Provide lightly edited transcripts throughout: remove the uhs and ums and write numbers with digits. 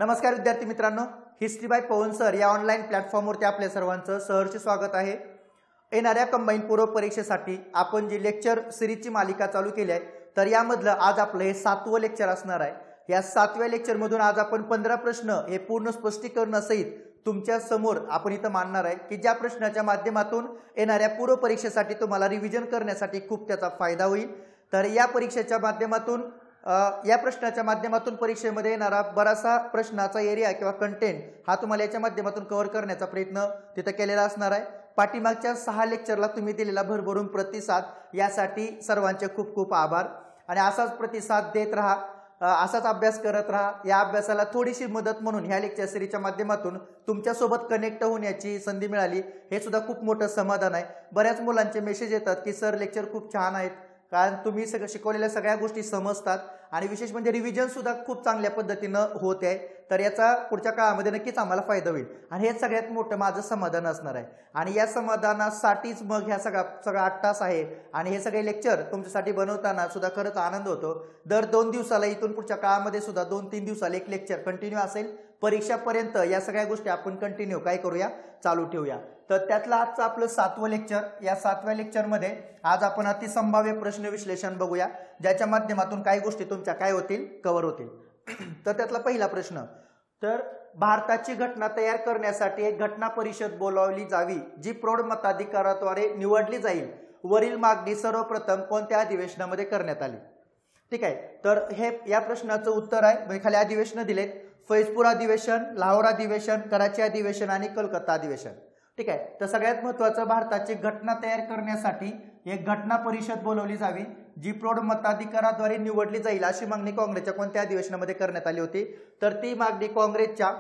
नमस्कार विद्यार्थी मित्रांनो, हिस्ट्री बाय पवन सर या ऑनलाईन प्लॅटफॉर्मवरती आपल्या सर्वांचं सहर्ष स्वागत आहे। येणाऱ्या कंबाईन पूर्व परीक्षेसाठी आपण जी लेक्चर सिरीजची मालिका चालू केली आहे, तर यामधलं आज आपलं हे 7वं लेक्चर असणार आहे। या 7व्या लेक्चरमधून आज आपण 15 प्रश्न हे पूर्ण स्पष्टीकरणासहित तुमच्या समोर आपण इथं मांडणार आहे की ज्या प्रश्नाच्या माध्यमातून येणाऱ्या पूर्व परीक्षेसाठी तुम्हाला रिव्हिजन करण्यासाठी खूप त्याचा फायदा होईल। तर या परीक्षेच्या माध्यमातून या प्रश्नाच्या माध्यमातून परीक्षेमध्ये येणारा बराचसा प्रश्नाचा एरिया किंवा कंटेंट हा तुम्हाला याच्या माध्यमातून कव्हर करण्याचा प्रयत्न तिथे केलेला असणार आहे। पाठीमागच्या 6 लेक्चरला तुम्ही दिलेला भरभरून प्रतिसाद यासाठी सर्वांचे खूप खूप आभार आणि असाच प्रतिसाद देत राहा, असाच अभ्यास करत राहा। या अभ्यासाला थोडीशी मदत म्हणून ह्या लेक्चर सिरीजच्या माध्यमातून तुमच्यासोबत कनेक्ट होण्याची संधी मिळाली, हे सुद्धा खूप मोठं समाधान आहे। बऱ्याच मुलांचे मेसेज येतात की सर लेक्चर खूप छान आहेत, कारण तुम्ही शिकवलेल्या सगळ्या गोष्टी समजतात आणि विशेष म्हणजे रिव्हिजन सुद्धा खूप चांगल्या पद्धतीनं होत आहे। तर याचा पुढच्या काळामध्ये नक्कीच आम्हाला फायदा होईल आणि हे सगळ्यात मोठं माझं समाधान असणार आहे। आणि या समाधानासाठीच मग ह्या सगळा 8 तास आहे आणि हे सगळे लेक्चर तुमच्यासाठी बनवताना सुद्धा खरंच आनंद होतो। दर 2 दिवसाला इथून पुढच्या काळामध्ये सुद्धा 2-3 दिवसाला एक लेक्चर कंटिन्यू असेल। परीक्षापर्यंत या सगळ्या गोष्टी आपण कंटिन्यू काय करूया, चालू ठेवूया। तर त्यातलं आजचं आपलं 7वं लेक्चर, या 7व्या लेक्चरमध्ये आज आपण अतिसंभाव्य प्रश्न विश्लेषण बघूया, ज्याच्या माध्यमातून काही गोष्टी तुमच्या काय होतील, कव्हर होतील। तर त्यातला पहिला प्रश्न, तर भारताची घटना तयार करण्यासाठी एक घटना परिषद बोलावली जावी जी प्रौढ मताधिकाराद्वारे निवडली जाईल। वरील मागणी सर्वप्रथम कोणत्या अधिवेशनामध्ये करण्यात आली? ठीक आहे, तर हे या प्रश्नाचं उत्तर आहे, खाली अधिवेशन दिलेत: फैजपूर अधिवेशन, लाहोर अधिवेशन, कराची अधिवेशन आणि कलकत्ता अधिवेशन। ठीक आहे, तर सगळ्यात महत्त्वाचं, भारताची घटना तयार करण्यासाठी एक घटना परिषद बोलवली जावी जी प्रौढ मताधिकाराद्वारे निवडली जाईल अशी मागणी काँग्रेसच्या कोणत्या अधिवेशनामध्ये करण्यात आली होती? तर ती मागणी काँग्रेसच्या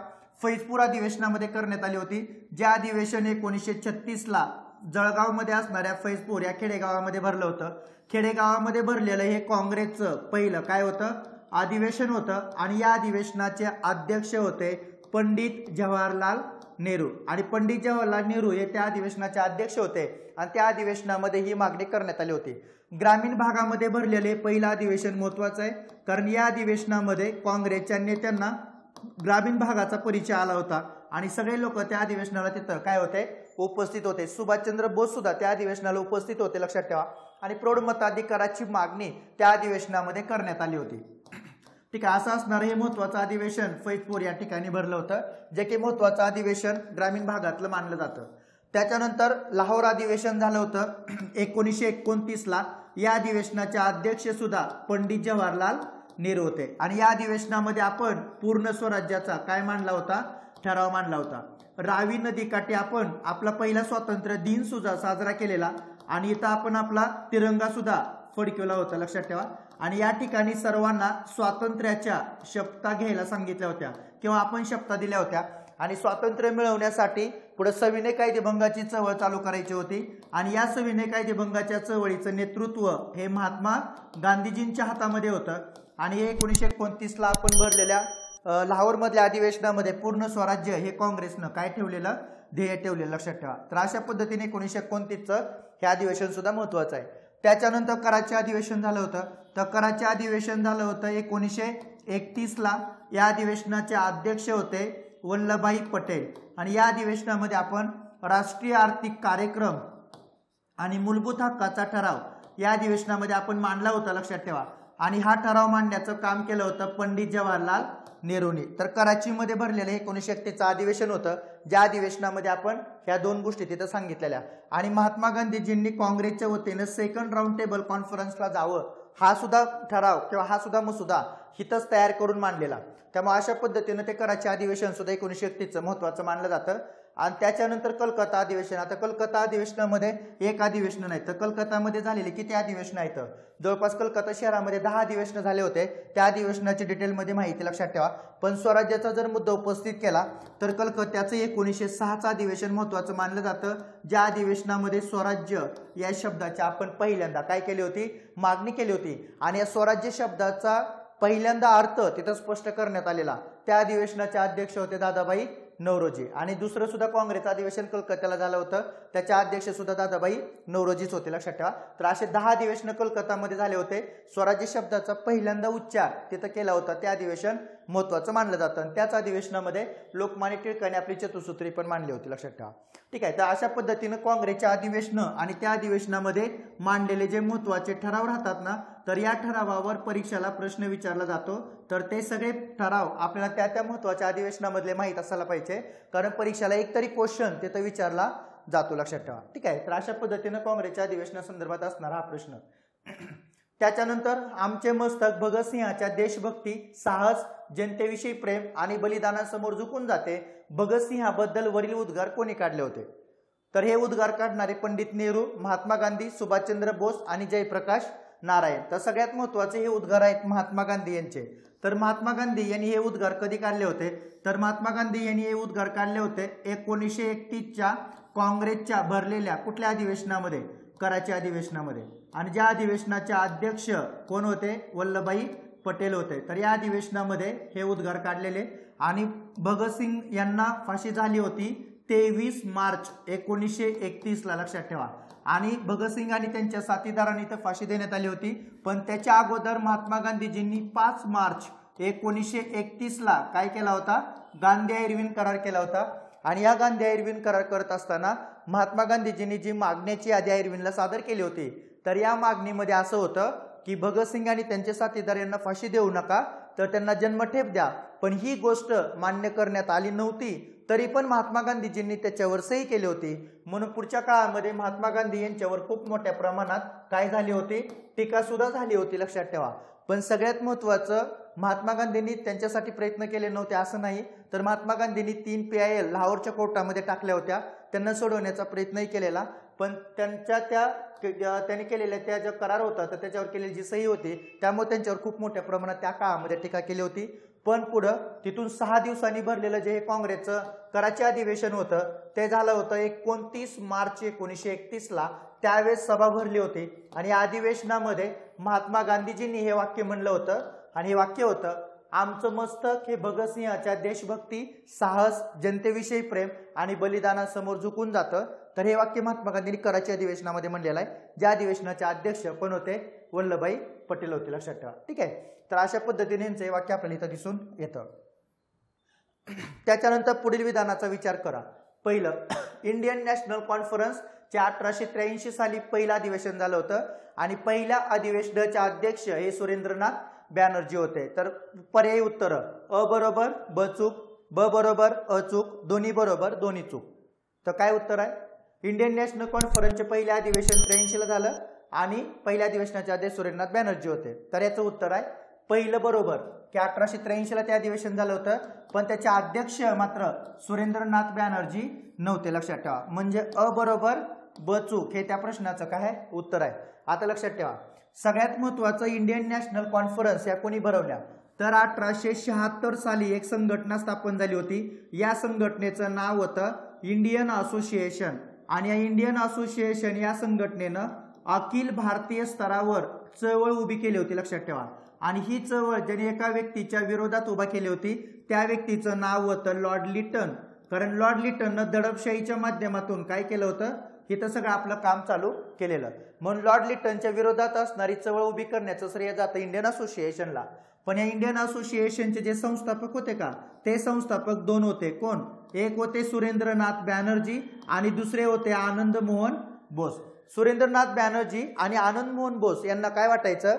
फैजपूर अधिवेशनामध्ये करण्यात आली होती। जे अधिवेशन 1936 ला जळगावमध्ये असणाऱ्या फैजपूर या खेडेगावामध्ये भरलं होतं। खेडेगावामध्ये भरलेलं हे काँग्रेसचं पहिलं काय होतं, अधिवेशन होतं आणि या अधिवेशनाचे अध्यक्ष होते पंडित जवाहरलाल नेहरू आणि पंडित जवाहरलाल नेहरू हे त्या अधिवेशनाचे अध्यक्ष होते आणि त्या अधिवेशनामध्ये ही मागणी करण्यात आली होती। ग्रामीण भागामध्ये भरलेले पहिलं अधिवेशन महत्त्वाचं आहे, कारण या अधिवेशनामध्ये काँग्रेसच्या नेत्यांना ग्रामीण भागाचा परिचय आला होता आणि सगळे लोक त्या अधिवेशनाला तिथं काय होते, उपस्थित होते। सुभाषचंद्र बोस सुद्धा त्या अधिवेशनाला उपस्थित होते, लक्षात ठेवा। आणि प्रौढ मताधिकाराची मागणी त्या अधिवेशनामध्ये करण्यात आली होती। ठीक आहे, असं असणार हे महत्त्वाचं अधिवेशन फैजपूर या ठिकाणी भरलं होतं, जे की महत्त्वाचं अधिवेशन ग्रामीण भागातलं मानलं जातं। त्याच्यानंतर लाहोर अधिवेशन झालं होतं 1929 ला। या अधिवेशनाचे अध्यक्ष सुद्धा पंडित जवाहरलाल नेहरू होते आणि या अधिवेशनामध्ये आपण पूर्ण स्वराज्याचा काय मांडला होता, ठराव मांडला होता। रावी नदीकाठी आपण आपला पहिला स्वातंत्र्य दिन सुद्धा साजरा केलेला आणि इथं आपण आपला तिरंगा सुद्धा फडकवला होता, लक्षात ठेवा। आणि या ठिकाणी सर्वांना स्वातंत्र्याच्या शपथा घ्यायला सांगितल्या होत्या किंवा आपण शपथा दिल्या होत्या आणि स्वातंत्र्य मिळवण्यासाठी पुढे सविनय कायदेभंगाची चळवळ चालू करायची होती आणि या सविनय कायदेभंगाच्या चळवळीचं नेतृत्व हे महात्मा गांधीजींच्या हातामध्ये होतं। आणि 1929 ला आपण भरलेल्या लाहोर मधल्या अधिवेशनामध्ये पूर्ण स्वराज्य हे काँग्रेसनं काय ठेवलेलं, ध्येय ठेवलेलं, लक्षात ठेवा। तर अशा पद्धतीने 1929चं हे अधिवेशन सुद्धा महत्त्वाचं आहे। त्याच्यानंतर कराची अधिवेशन झालं होतं, तर कराची अधिवेशन झालं होतं 1931 ला। या अधिवेशनाचे अध्यक्ष होते वल्लभभाई पटेल आणि या अधिवेशनामध्ये आपण राष्ट्रीय आर्थिक कार्यक्रम आणि मूलभूत हक्काचा ठराव या अधिवेशनामध्ये आपण मांडला होता, लक्षात ठेवा। आणि हा ठराव मांडण्याचं काम केलं होतं पंडित जवाहरलाल नेहरूंनी। तर कराचीमध्ये भरलेलं 1931चं अधिवेशन होतं, ज्या अधिवेशनामध्ये आपण ह्या 2 गोष्टी तिथं सांगितलेल्या। आणि महात्मा गांधीजींनी काँग्रेसच्या वतीनं सेकंड राऊंड टेबल कॉन्फरन्सला जावं, हा सुद्धा ठराव किंवा हा सुद्धा मसुदा हितच तयार करून मांडलेला। त्यामुळे अशा पद्धतीनं ते कराची अधिवेशन सुद्धा 1931चं महत्त्वाचं मानलं जातं। आणि त्याच्यानंतर कलकत्ता अधिवेशन, आता कलकत्ता अधिवेशनामध्ये एक अधिवेशन नाही तर कलकत्तामध्ये झालेले किती अधिवेशन आहेत, जवळपास कलकत्ता शहरामध्ये 10 अधिवेशन झाले होते। त्या अधिवेशनाची डिटेलमध्ये माहिती लक्षात ठेवा। पण स्वराज्याचा जर मुद्दा उपस्थित केला तर कलकत्त्याचं 1906चं अधिवेशन महत्त्वाचं मानलं जातं, ज्या अधिवेशनामध्ये स्वराज्य या शब्दाची आपण पहिल्यांदा काय केली होती, मागणी केली होती आणि या स्वराज्य शब्दाचा पहिल्यांदा अर्थ तिथं स्पष्ट करण्यात आलेला। त्या अधिवेशनाचे अध्यक्ष होते दादाभाई नौरोजी आणि दुसरं सुद्धा काँग्रेस अधिवेशन कलकत्त्याला झालं होतं, त्याचे अध्यक्ष सुद्धा दादाभाई नौरोजीच होते, लक्षात ठेवा। तर असे 10 अधिवेशन कलकत्तामध्ये झाले होते। स्वराज्य शब्दाचा पहिल्यांदा उच्चार तिथं केला होता, ते अधिवेशन महत्त्वाचं मानलं जातं आणि त्याच अधिवेशनामध्ये लोकमान्य टिळकांनी आपली चतुसूत्री पण मांडली होती, लक्षात ठेवा. ठीक आहे. तर अशा पद्धतीनं काँग्रेसच्या अधिवेशनं आणि त्या अधिवेशनामध्ये मांडलेले जे महत्त्वाचे ठराव राहतात ना, तर या ठरावावर परीक्षेला प्रश्न विचारला जातो. तर ते सगळे ठराव आपल्याला त्या महत्त्वाच्या अधिवेशनामधले माहीत असायला पाहिजे, कारण परीक्षेला एकतरी क्वेश्चन तिथं विचारला जातो, लक्षात ठेवा. ठीक आहे. तर अशा पद्धतीनं काँग्रेसच्या अधिवेशनासंदर्भात असणारा हा प्रश्न. त्याच्यानंतर आमचे मस्तक भगतसिंहाच्या देशभक्ती, साहस, जनतेविषयी प्रेम आणि बलिदानासमोर झुकून जाते. भगतसिंहाबद्दल वरील उद्गार कोणी काढले होते? तर हे उद्गार काढणारे पंडित नेहरू, महात्मा गांधी, सुभाषचंद्र बोस आणि जयप्रकाश नारायण. तर सगळ्यात महत्त्वाचे हे उद्गार आहेत महात्मा गांधी यांचे. तर महात्मा गांधी यांनी हे उद्गार कधी काढले होते? तर महात्मा गांधी यांनी हे उद्गार काढले होते 1931च्या काँग्रेसच्या भरलेल्या कुठल्या अधिवेशनामध्ये? कराची अधिवेशनामध्ये. आणि ज्या अधिवेशनाचे अध्यक्ष कोण होते? वल्लभभाई पटेल होते. तर या अधिवेशनामध्ये हे उद्गार काढलेले. आणि भगतसिंग यांना फाशी झाली होती 23 मार्च 1931ला, लक्षात ठेवा. आणि भगतसिंग आणि त्यांच्या साथीदारांनी इथं फाशी देण्यात आली होती. पण त्याच्या अगोदर महात्मा गांधीजींनी 5 मार्च 1931ला काय केला होता? गांधी-इर्विन करार केला होता. आणि या गांधी-इर्विन करार करत असताना महात्मा गांधीजींनी जी मागण्याची यादी इर्विनला सादर केली होती, तर या मागणीमध्ये असं होतं की भगतसिंग आणि त्यांचे साथीदार यांना फाशी देऊ नका, तर त्यांना जन्मठेप द्या. पण ही गोष्ट मान्य करण्यात आली नव्हती. तरी पण महात्मा गांधीजींनी त्याच्यावर सही केली होती. म्हणून पुढच्या काळामध्ये महात्मा गांधी यांच्यावर खूप मोठ्या प्रमाणात काय झाली होती? टीका सुद्धा झाली होती, लक्षात ठेवा. पण सगळ्यात महत्त्वाचं, महात्मा गांधींनी त्यांच्यासाठी प्रयत्न केले नव्हते असं नाही, तर महात्मा गांधींनी 3 PIL लाहोरच्या कोर्टामध्ये टाकल्या होत्या. त्यांना सोडवण्याचा प्रयत्नही केलेला. पण त्यांनी केलेल्या त्या जो करार होता, तर त्याच्यावर केलेली जी सही होती, त्यामुळे त्यांच्यावर खूप मोठ्या प्रमाणात त्या काळामध्ये टीका केली होती. पण पुढं तिथून 6 दिवसांनी भरलेलं जे हे काँग्रेसचं कराची अधिवेशन होतं, ते झालं होतं 29 मार्च 1931ला. त्यावेळेस सभा भरली होती. आणि या अधिवेशनामध्ये महात्मा गांधीजींनी हे वाक्य म्हणलं होतं. आणि हे वाक्य होतं, आमचं मस्तक हे भगतसिंहाच्या देशभक्ती, साहस, जनतेविषयी प्रेम आणि बलिदानासमोर झुकून जातं. तर हे वाक्य महात्मा गांधींनी कराची अधिवेशनामध्ये म्हणलेलं आहे. ज्या अधिवेशनाचे अध्यक्ष पण होते? वल्लभभाई पटेल होते, लक्षात ठेवा. ठीक आहे. तर अशा पद्धतीने हे वाक्य आपल्याला इथं दिसून येतं. त्याच्यानंतर पुढील विधानाचा विचार करा. पहिलं, इंडियन नॅशनल कॉन्फरन्सच्या 1883 साली पहिलं अधिवेशन झालं होतं. आणि पहिल्या अधिवेशनाचे अध्यक्ष हे सुरेंद्रनाथ बॅनर्जी होते. तर पर्यायी उत्तर अ बरोबर ब चूक, ब बरोबर अ चूक, दोन्ही बरोबर दोन्ही चूक. तर काय उत्तर आहे? इंडियन नॅशनल कॉन्फरन्सचे पहिले अधिवेशन 83ला झालं आणि पहिल्या अधिवेशनाचे अध्यक्ष सुरेंद्रनाथ बॅनर्जी होते. तर याचं उत्तर आहे पहिलं बरोबर, की 1883ला ते अधिवेशन झालं होतं. पण त्याचे अध्यक्ष मात्र सुरेंद्रनाथ बॅनर्जी नव्हते, लक्षात ठेवा. म्हणजे अ बरोबर ब चूक हे त्या प्रश्नाचं काय आहे? उत्तर आहे. आता लक्षात ठेवा, सगळ्यात महत्त्वाचं, इंडियन नॅशनल कॉन्फरन्स या कोणी भरवल्या? तर 1876 साली एक संघटना स्थापन झाली होती. या संघटनेचं नाव होतं इंडियन असोसिएशन. आणि या इंडियन असोसिएशन या संघटनेनं अखिल भारतीय स्तरावर चळवळ उभी केली होती, लक्षात ठेवा. आणि ही चळवळ ज्याने एका व्यक्तीच्या विरोधात उभा केली होती, त्या व्यक्तीचं नाव होतं लॉर्ड लिटन. कारण लॉर्ड लिटननं दडपशाहीच्या माध्यमातून काय केलं होतं? इथं सगळं आपलं काम चालू केलेलं. म्हणून लॉर्ड लिटनच्या विरोधात असणारी चळवळ उभी करण्याचं श्रेय जातं इंडियन असोसिएशनला. पण या इंडियन असोसिएशनचे जे संस्थापक होते का, ते संस्थापक 2 होते. कोण? एक होते सुरेंद्रनाथ बॅनर्जी आणि दुसरे होते आनंद मोहन बोस. सुरेंद्रनाथ बॅनर्जी आणि आनंद मोहन बोस यांना काय वाटायचं?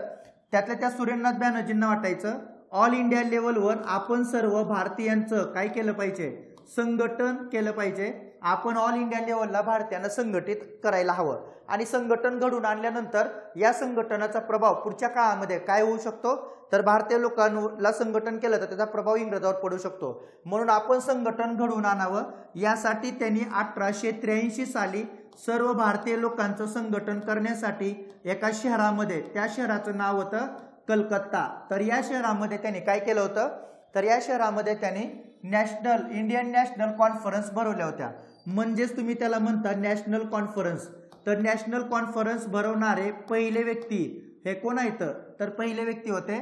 त्यातल्या त्या सुरेंद्रनाथ बॅनर्जींना वाटायचं ऑल इंडिया लेवलवर आपण सर्व भारतीयांचं काय केलं पाहिजे? संघटन केलं पाहिजे. आपण ऑल इंडिया लेवलला भारतीयांना संघटित करायला हवं. आणि संघटन घडून आणल्यानंतर या संघटनाचा प्रभाव पुढच्या काळामध्ये काय होऊ शकतो? तर भारतीय लोकांना संघटन केलं तर त्याचा प्रभाव इंग्रजांवर पडू शकतो. म्हणून आपण संघटन घडवून आणावं, यासाठी त्यांनी 1883 साली सर्व भारतीय लोकांचं संघटन करण्यासाठी एका शहरामध्ये, त्या शहराचं नाव होतं कलकत्ता. तर या शहरामध्ये त्यांनी काय केलं होतं? तर या शहरामध्ये त्यांनी इंडियन नॅशनल कॉन्फरन्स भरवल्या होत्या. म्हणजेच तुम्ही त्याला म्हणता नॅशनल कॉन्फरन्स. तर नॅशनल कॉन्फरन्स भरवणारे पहिले व्यक्ती हे कोण आहेत? तर पहिले व्यक्ती होते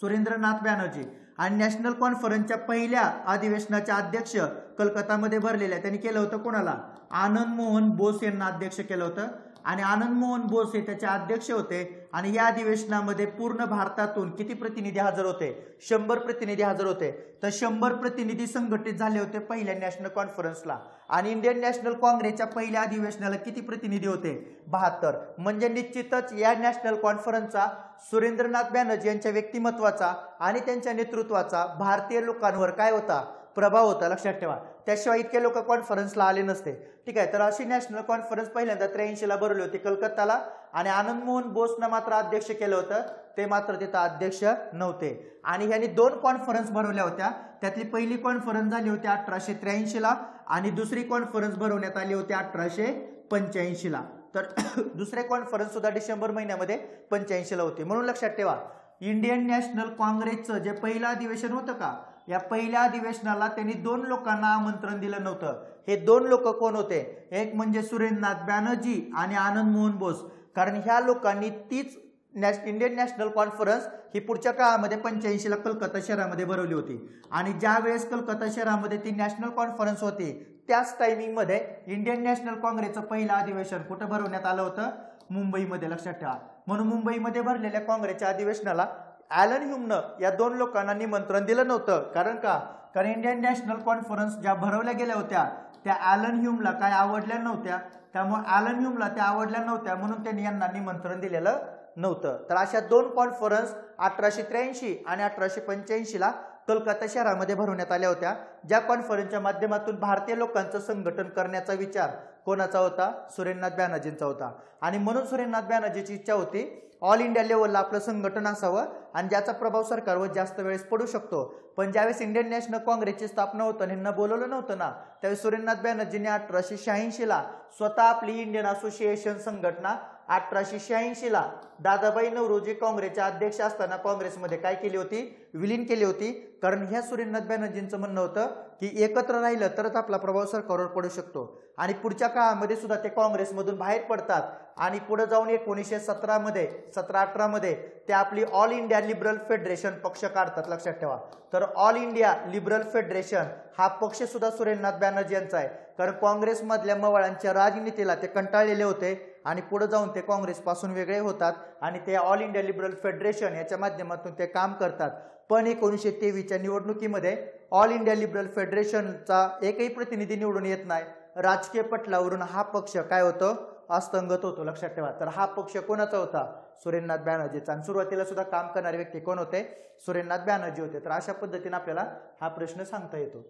सुरेंद्रनाथ बॅनर्जी. आणि नॅशनल कॉन्फरन्सच्या पहिल्या अधिवेशनाचे अध्यक्ष कलकत्तामध्ये भरलेल्या त्यांनी केलं होतं कोणाला? आनंद मोहन बोस यांना अध्यक्ष केलं होतं. आणि आनंद मोहन बोस हे त्याचे अध्यक्ष होते आणि या अधिवेशनामध्ये पूर्ण भारतातून किती प्रतिनिधी हजर होते? 100 प्रतिनिधी हजर होते. तर 100 प्रतिनिधी संघटित झाले होते पहिल्या नॅशनल कॉन्फरन्सला. आणि इंडियन नॅशनल काँग्रेसच्या पहिल्या अधिवेशनाला किती प्रतिनिधी होते? 72. म्हणजे निश्चितच या नॅशनल कॉन्फरन्सचा सुरेंद्रनाथ बॅनर्जी यांच्या व्यक्तिमत्वाचा आणि त्यांच्या नेतृत्वाचा भारतीय लोकांवर काय होता? प्रभाव होता. लक्षात ठेवा. त्याशिवाय इतके लोक कॉन्फरन्सला आले नसते. ठीक आहे. तर अशी नॅशनल कॉन्फरन्स पहिल्यांदा 83ला भरवली होती कलकत्ताला आणि आनंद मोहन बोसनं मात्र अध्यक्ष केलं होतं. ते मात्र तिथं अध्यक्ष नव्हते. आणि ह्यांनी 2 कॉन्फरन्स भरवल्या होत्या. त्यातली पहिली कॉन्फरन्स झाली होती 1883ला आणि दुसरी कॉन्फरन्स भरवण्यात आली होती 1885ला. तर दुसरे कॉन्फरन्स सुद्धा डिसेंबर महिन्यामध्ये 85ला होते. म्हणून लक्षात ठेवा, इंडियन नॅशनल काँग्रेसचं जे पहिलं अधिवेशन होतं का, या पहिल्या अधिवेशनाला त्यांनी 2 लोकांना आमंत्रण दिलं नव्हतं. हे 2 लोक कोण होते? एक म्हणजे सुरेंद्रनाथ बॅनर्जी आणि आनंद मोहन बोस. कारण ह्या लोकांनी तीच इंडियन नॅशनल कॉन्फरन्स ही पुढच्या काळामध्ये 85ला कलकत्ता शहरामध्ये भरवली होती. आणि ज्या वेळेस कलकत्ता शहरामध्ये ती नॅशनल कॉन्फरन्स होती त्याच टायमिंगमध्ये इंडियन नॅशनल काँग्रेसचं पहिलं अधिवेशन कुठं भरवण्यात आलं होतं? मुंबईमध्ये. लक्षात ठेवा. म्हणून मुंबईमध्ये भरलेल्या काँग्रेसच्या अधिवेशनाला ॲलन ह्युमनं या 2 लोकांना निमंत्रण दिलं नव्हतं. कारण का? कारण इंडियन नॅशनल कॉन्फरन्स ज्या भरवल्या गेल्या होत्या त्या ॲलन ह्युमला काय आवडल्या नव्हत्या. त्यामुळे ॲलन ह्युमला त्या आवडल्या नव्हत्या म्हणून त्यांनी यांना निमंत्रण दिलेलं नव्हतं. तर अशा 2 कॉन्फरन्स 1883 आणि 1885ला कलकत्ता शहरामध्ये भरवण्यात आल्या होत्या. ज्या कॉन्फरन्सच्या माध्यमातून भारतीय लोकांचं संघटन करण्याचा विचार कोणाचा होता? सुरेंद्रनाथ बॅनर्जींचा होता. आणि म्हणून सुरेंद्रनाथ बॅनर्जीची इच्छा होती ऑल इंडिया लेवलला आपलं संघटन असावं आणि ज्याचा प्रभाव सरकारवर जास्त वेळेस पडू शकतो. पण ज्यावेळेस इंडियन नॅशनल काँग्रेसची स्थापना होतं, ह्यांना बोलवलं नव्हतं ना, त्यावेळेस सुरेंद्रनाथ बॅनर्जींनी 1886ला स्वतः आपली इंडियन असोसिएशन संघटना 1886ला दादाभाई नौरोजी काँग्रेसच्या अध्यक्ष असताना काँग्रेसमध्ये काय केली होती? विलीन केली होती. कारण ह्या सुरेंद्रनाथ बॅनर्जींचं म्हणणं होतं की एकत्र राहिलं तरच आपला प्रभाव सरकारवर पडू शकतो. आणि पुढच्या काळामध्ये सुद्धा ते काँग्रेसमधून बाहेर पडतात आणि पुढे जाऊन 1917-18मध्ये ते आपली ऑल इंडिया लिबरल फेडरेशन पक्ष काढतात. लक्षात ठेवा. तर ऑल इंडिया लिबरल फेडरेशन हा पक्ष सुद्धा सुरेंद्रनाथ बॅनर्जी यांचा आहे. कारण काँग्रेसमधल्या मवाळांच्या राजनीतीला ते कंटाळलेले होते आणि पुढे जाऊन ते काँग्रेसपासून वेगळे होतात आणि ते ऑल इंडिया लिबरल फेडरेशन याच्या माध्यमातून ते काम करतात. पण 1923च्या निवडणुकीमध्ये ऑल इंडिया लिबरल फेडरेशनचा एकही प्रतिनिधी निवडून येत नाही. राजकीय पटलावरून हा पक्ष काय होतो? अस्तंगत होतो. लक्षात ठेवा. तर हा पक्ष कोणाचा होता? सुरेंद्रनाथ बॅनर्जीचा. आणि सुरुवातीला सुद्धा काम करणारे व्यक्ती कोण होते? सुरेंद्रनाथ बॅनर्जी होते. तर अशा पद्धतीने आपल्याला हा प्रश्न सांगता येतो.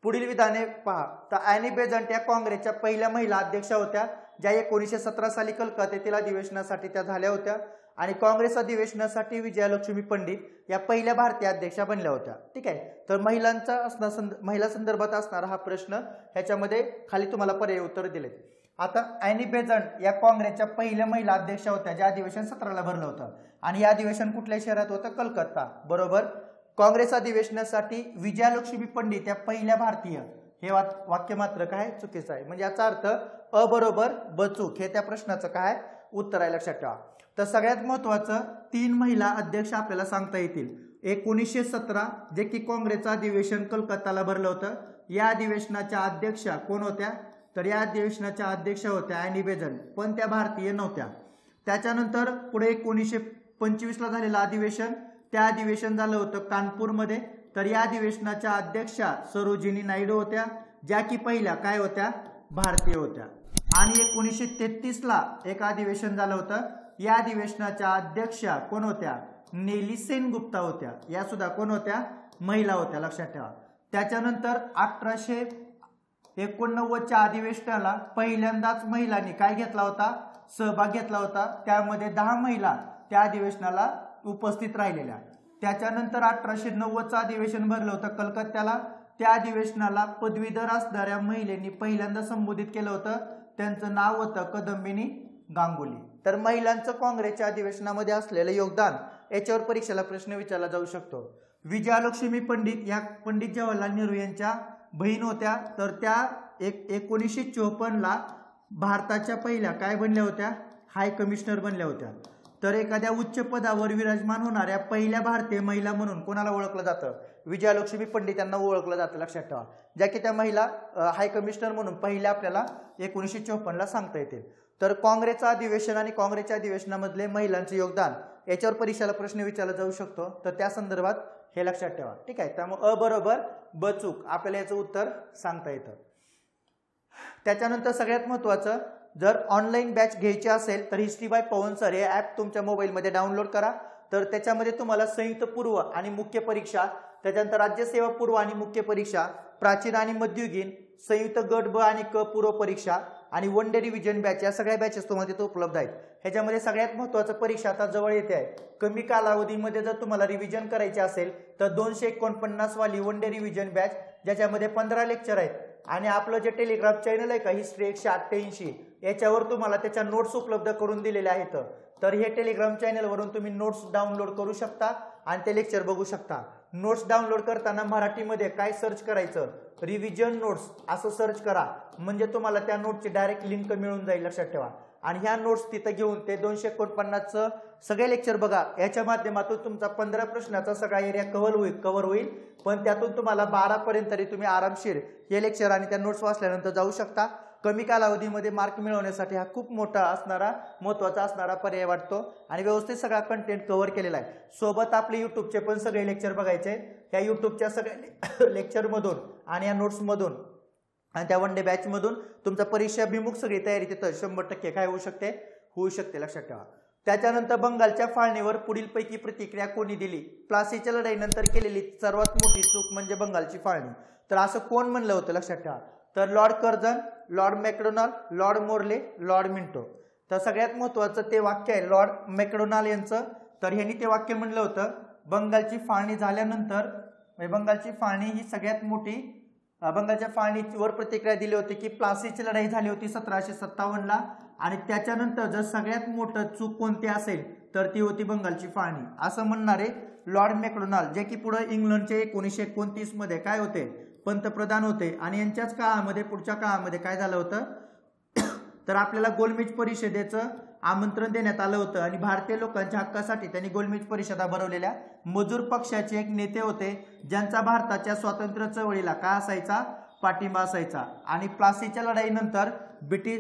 पुढील विधाने पहा. तर ॲनी बेझंट या काँग्रेसच्या पहिल्या महिला अध्यक्षा होत्या, ज्या 1917 साली कलकत्त्यातील अधिवेशनासाठी त्या झाल्या होत्या. आणि काँग्रेस अधिवेशनासाठी विजयालक्ष्मी पंडित या पहिल्या भारतीय अध्यक्षा बनल्या होत्या. ठीक आहे. तर महिला संदर्भात असणारा हा प्रश्न, ह्याच्यामध्ये खाली तुम्हाला पर्याय उत्तर दिले. आता ॲनी बेझंट या काँग्रेसच्या पहिल्या महिला अध्यक्षा होत्या, ज्या अधिवेशन 17ला भरलं होतं. आणि या अधिवेशन कुठल्या शहरात होतं? कलकत्ता. बरोबर. काँग्रेस अधिवेशनासाठी विजयालक्ष्मी पंडित या पहिल्या भारतीय, हे वाक्य मात्र काय चुकीचं आहे. म्हणजे याचा अर्थ अ बरोबर ब चूक, हे त्या प्रश्नाचं काय उत्तर आहे. लक्षात ठेवा. तर सगळ्यात महत्वाचं 3 महिला अध्यक्ष आपल्याला सांगता येतील. 1917 जे की काँग्रेसचं अधिवेशन कलकत्ताला भरलं होतं, या अधिवेशनाच्या अध्यक्षा कोण होत्या? तर या अधिवेशनाच्या अध्यक्षा होत्या ॲनी बेझंट, पण त्या भारतीय नव्हत्या. त्याच्यानंतर पुढे 1925ला झालेलं अधिवेशन, त्या अधिवेशन झालं होतं कानपूरमध्ये. तर या अधिवेशनाच्या अध्यक्षा सरोजिनी नायडू होत्या, ज्या की पहिल्या काय होत्या? भारतीय होत्या. आणि 1933ला एक अधिवेशन झालं होतं, या अधिवेशनाच्या अध्यक्षा कोण होत्या? नेली सेनगुप्ता होत्या. या सुद्धा कोण होत्या? महिला होत्या. लक्षात ठेवा. त्याच्यानंतर 1889च्या अधिवेशनाला पहिल्यांदाच महिलांनी काय घेतला होता? सहभाग घेतला होता. त्यामध्ये 10 महिला त्या अधिवेशनाला उपस्थित राहिलेल्या. त्याच्यानंतर 1890चं अधिवेशन भरलं होतं कलकत्त्याला. त्या अधिवेशनाला पदवीधर असणाऱ्या महिलांनी पहिल्यांदा संबोधित केलं होतं. त्यांचं नाव होतं कदंबिनी गांगुली. तर महिलांचं काँग्रेसच्या अधिवेशनामध्ये असलेलं योगदान, याच्यावर परीक्षेला प्रश्न विचारला जाऊ शकतो. विजयालक्ष्मी पंडित या पंडित जवाहरलाल नेहरू यांच्या बहीण होत्या. तर त्या 1954ला भारताच्या पहिल्या काय बनल्या होत्या? हाय कमिशनर बनल्या होत्या. तर एखाद्या उच्च पदावर विराजमान होणाऱ्या पहिल्या भारतीय महिला म्हणून कोणाला ओळखलं जातं? विजयालक्ष्मी पंडित यांना ओळखलं जातं. लक्षात ठेवा. ज्या की त्या महिला हाय कमिशनर म्हणून पहिल्या आपल्याला 1954ला सांगता येतील. तर काँग्रेसचं अधिवेशन आणि काँग्रेसच्या अधिवेशनामधले महिलांचे योगदान याच्यावर परीक्षेला प्रश्न विचारला जाऊ शकतो, तर त्या संदर्भात हे लक्षात ठेवा. ठीक आहे, त्यामुळे अ बरोबर ब चूक आपल्याला याचं उत्तर सांगता येतं. त्याच्यानंतर सगळ्यात महत्त्वाचं, जर ऑनलाईन बॅच घ्यायची असेल तर हिस्ट्री बाय पवन सर हे ॲप तुमच्या मोबाईलमध्ये डाउनलोड करा. तर त्याच्यामध्ये तुम्हाला संयुक्त पूर्व आणि मुख्य परीक्षा, त्याच्यानंतर राज्यसेवा पूर्व आणि मुख्य परीक्षा, प्राचीन आणि मध्ययुगीन, संयुक्त गट ब आणि क पूर्व परीक्षा आणि वन डे रिव्हिजन बॅच या सगळ्या बॅचेस तुम्हाला तिथे उपलब्ध आहेत. ह्याच्यामध्ये सगळ्यात महत्त्वाचं परीक्षा आता जवळ येते आहे. कमी कालावधीमध्ये जर तुम्हाला रिव्हिजन करायचे असेल तर 249 वाली वन डे रिव्हिजन बॅच, ज्याच्यामध्ये 15 लेक्चर आहेत, आणि आपलं जे टेलिग्राम चॅनल आहे का हिस्ट्री 188 याच्यावर तुम्हाला त्याच्या नोट्स उपलब्ध करून दिलेल्या आहेत. तर हे टेलिग्राम चॅनलवरून तुम्ही नोट्स डाउनलोड करू शकता आणि ते लेक्चर बघू शकता. नोट्स डाउनलोड करताना मराठीमध्ये काय सर्च करायचं, रिव्हिजन नोट्स असं सर्च करा, म्हणजे तुम्हाला त्या नोट्सची डायरेक्ट लिंक मिळून जाईल, लक्षात ठेवा. आणि ह्या नोट्स तिथं घेऊन ते 249चं सगळे लेक्चर बघा. याच्या माध्यमातून तुमचा 15 प्रश्नाचा सगळा एरिया कव्हर होईल. पण त्यातून तुम्हाला 12 पर्यंत तरी तुम्ही आरामशीर हे लेक्चर आणि त्या नोट्स वाचल्यानंतर जाऊ शकता. कमी कालावधीमध्ये मार्क मिळवण्यासाठी हा खूप मोठा असणारा महत्त्वाचा असणारा पर्याय वाटतो आणि व्यवस्थित सगळा कंटेंट कव्हर केलेला आहे. सोबत आपले यूट्यूबचे पण सगळे लेक्चर बघायचे. या यूट्यूबच्या सगळ्या लेक्चरमधून आणि या नोट्समधून आणि त्या वन डे बॅचमधून तुमचा परीक्षाभिमुख सगळी तयारी तिथं 100% काय होऊ शकते, लक्षात ठेवा. त्याच्यानंतर बंगालच्या फाळणीवर पुढीलपैकी प्रतिक्रिया कोणी दिली? प्लासीच्या लढाईनंतर केलेली सर्वात मोठी चूक म्हणजे बंगालची फाळणी. तर असं कोण म्हणलं होतं, लक्षात ठेवा. तर Lord Curzon, Lord MacDonald, Lord Morley, Lord Minto. तर सगळ्यात महत्त्वाचं ते वाक्य आहे लॉर्ड मॅकडोनाल्ड यांचं. तर ह्यांनी ते वाक्य म्हणलं होतं, बंगालची फाळणी झाल्यानंतर बंगालची फाळणी ही सगळ्यात मोठी, बंगालच्या फाळणीवर प्रतिक्रिया दिली होती की प्लासीची लढाई झाली होती 1757ला, आणि त्याच्यानंतर जर सगळ्यात मोठं चूक कोणती असेल तर ती होती बंगालची फाळणी असं म्हणणारे लॉर्ड मॅकडोनाल्ड, जे की पुढे इंग्लंडचे 1929 मध्ये काय होते, पंतप्रधान होते. आणि यांच्याच काळामध्ये पुढच्या काळामध्ये काय झालं होतं, तर आपल्याला गोलमेज परिषदेचं आमंत्रण देण्यात आलं होतं आणि भारतीय लोकांच्या हक्कासाठी त्यांनी गोलमेज परिषदा भरवलेल्या. मजूर पक्षाचे एक नेते होते ज्यांचा भारताच्या स्वातंत्र्य चळवळीला काय असायचा, पाठिंबा असायचा. आणि प्लासीच्या लढाईनंतर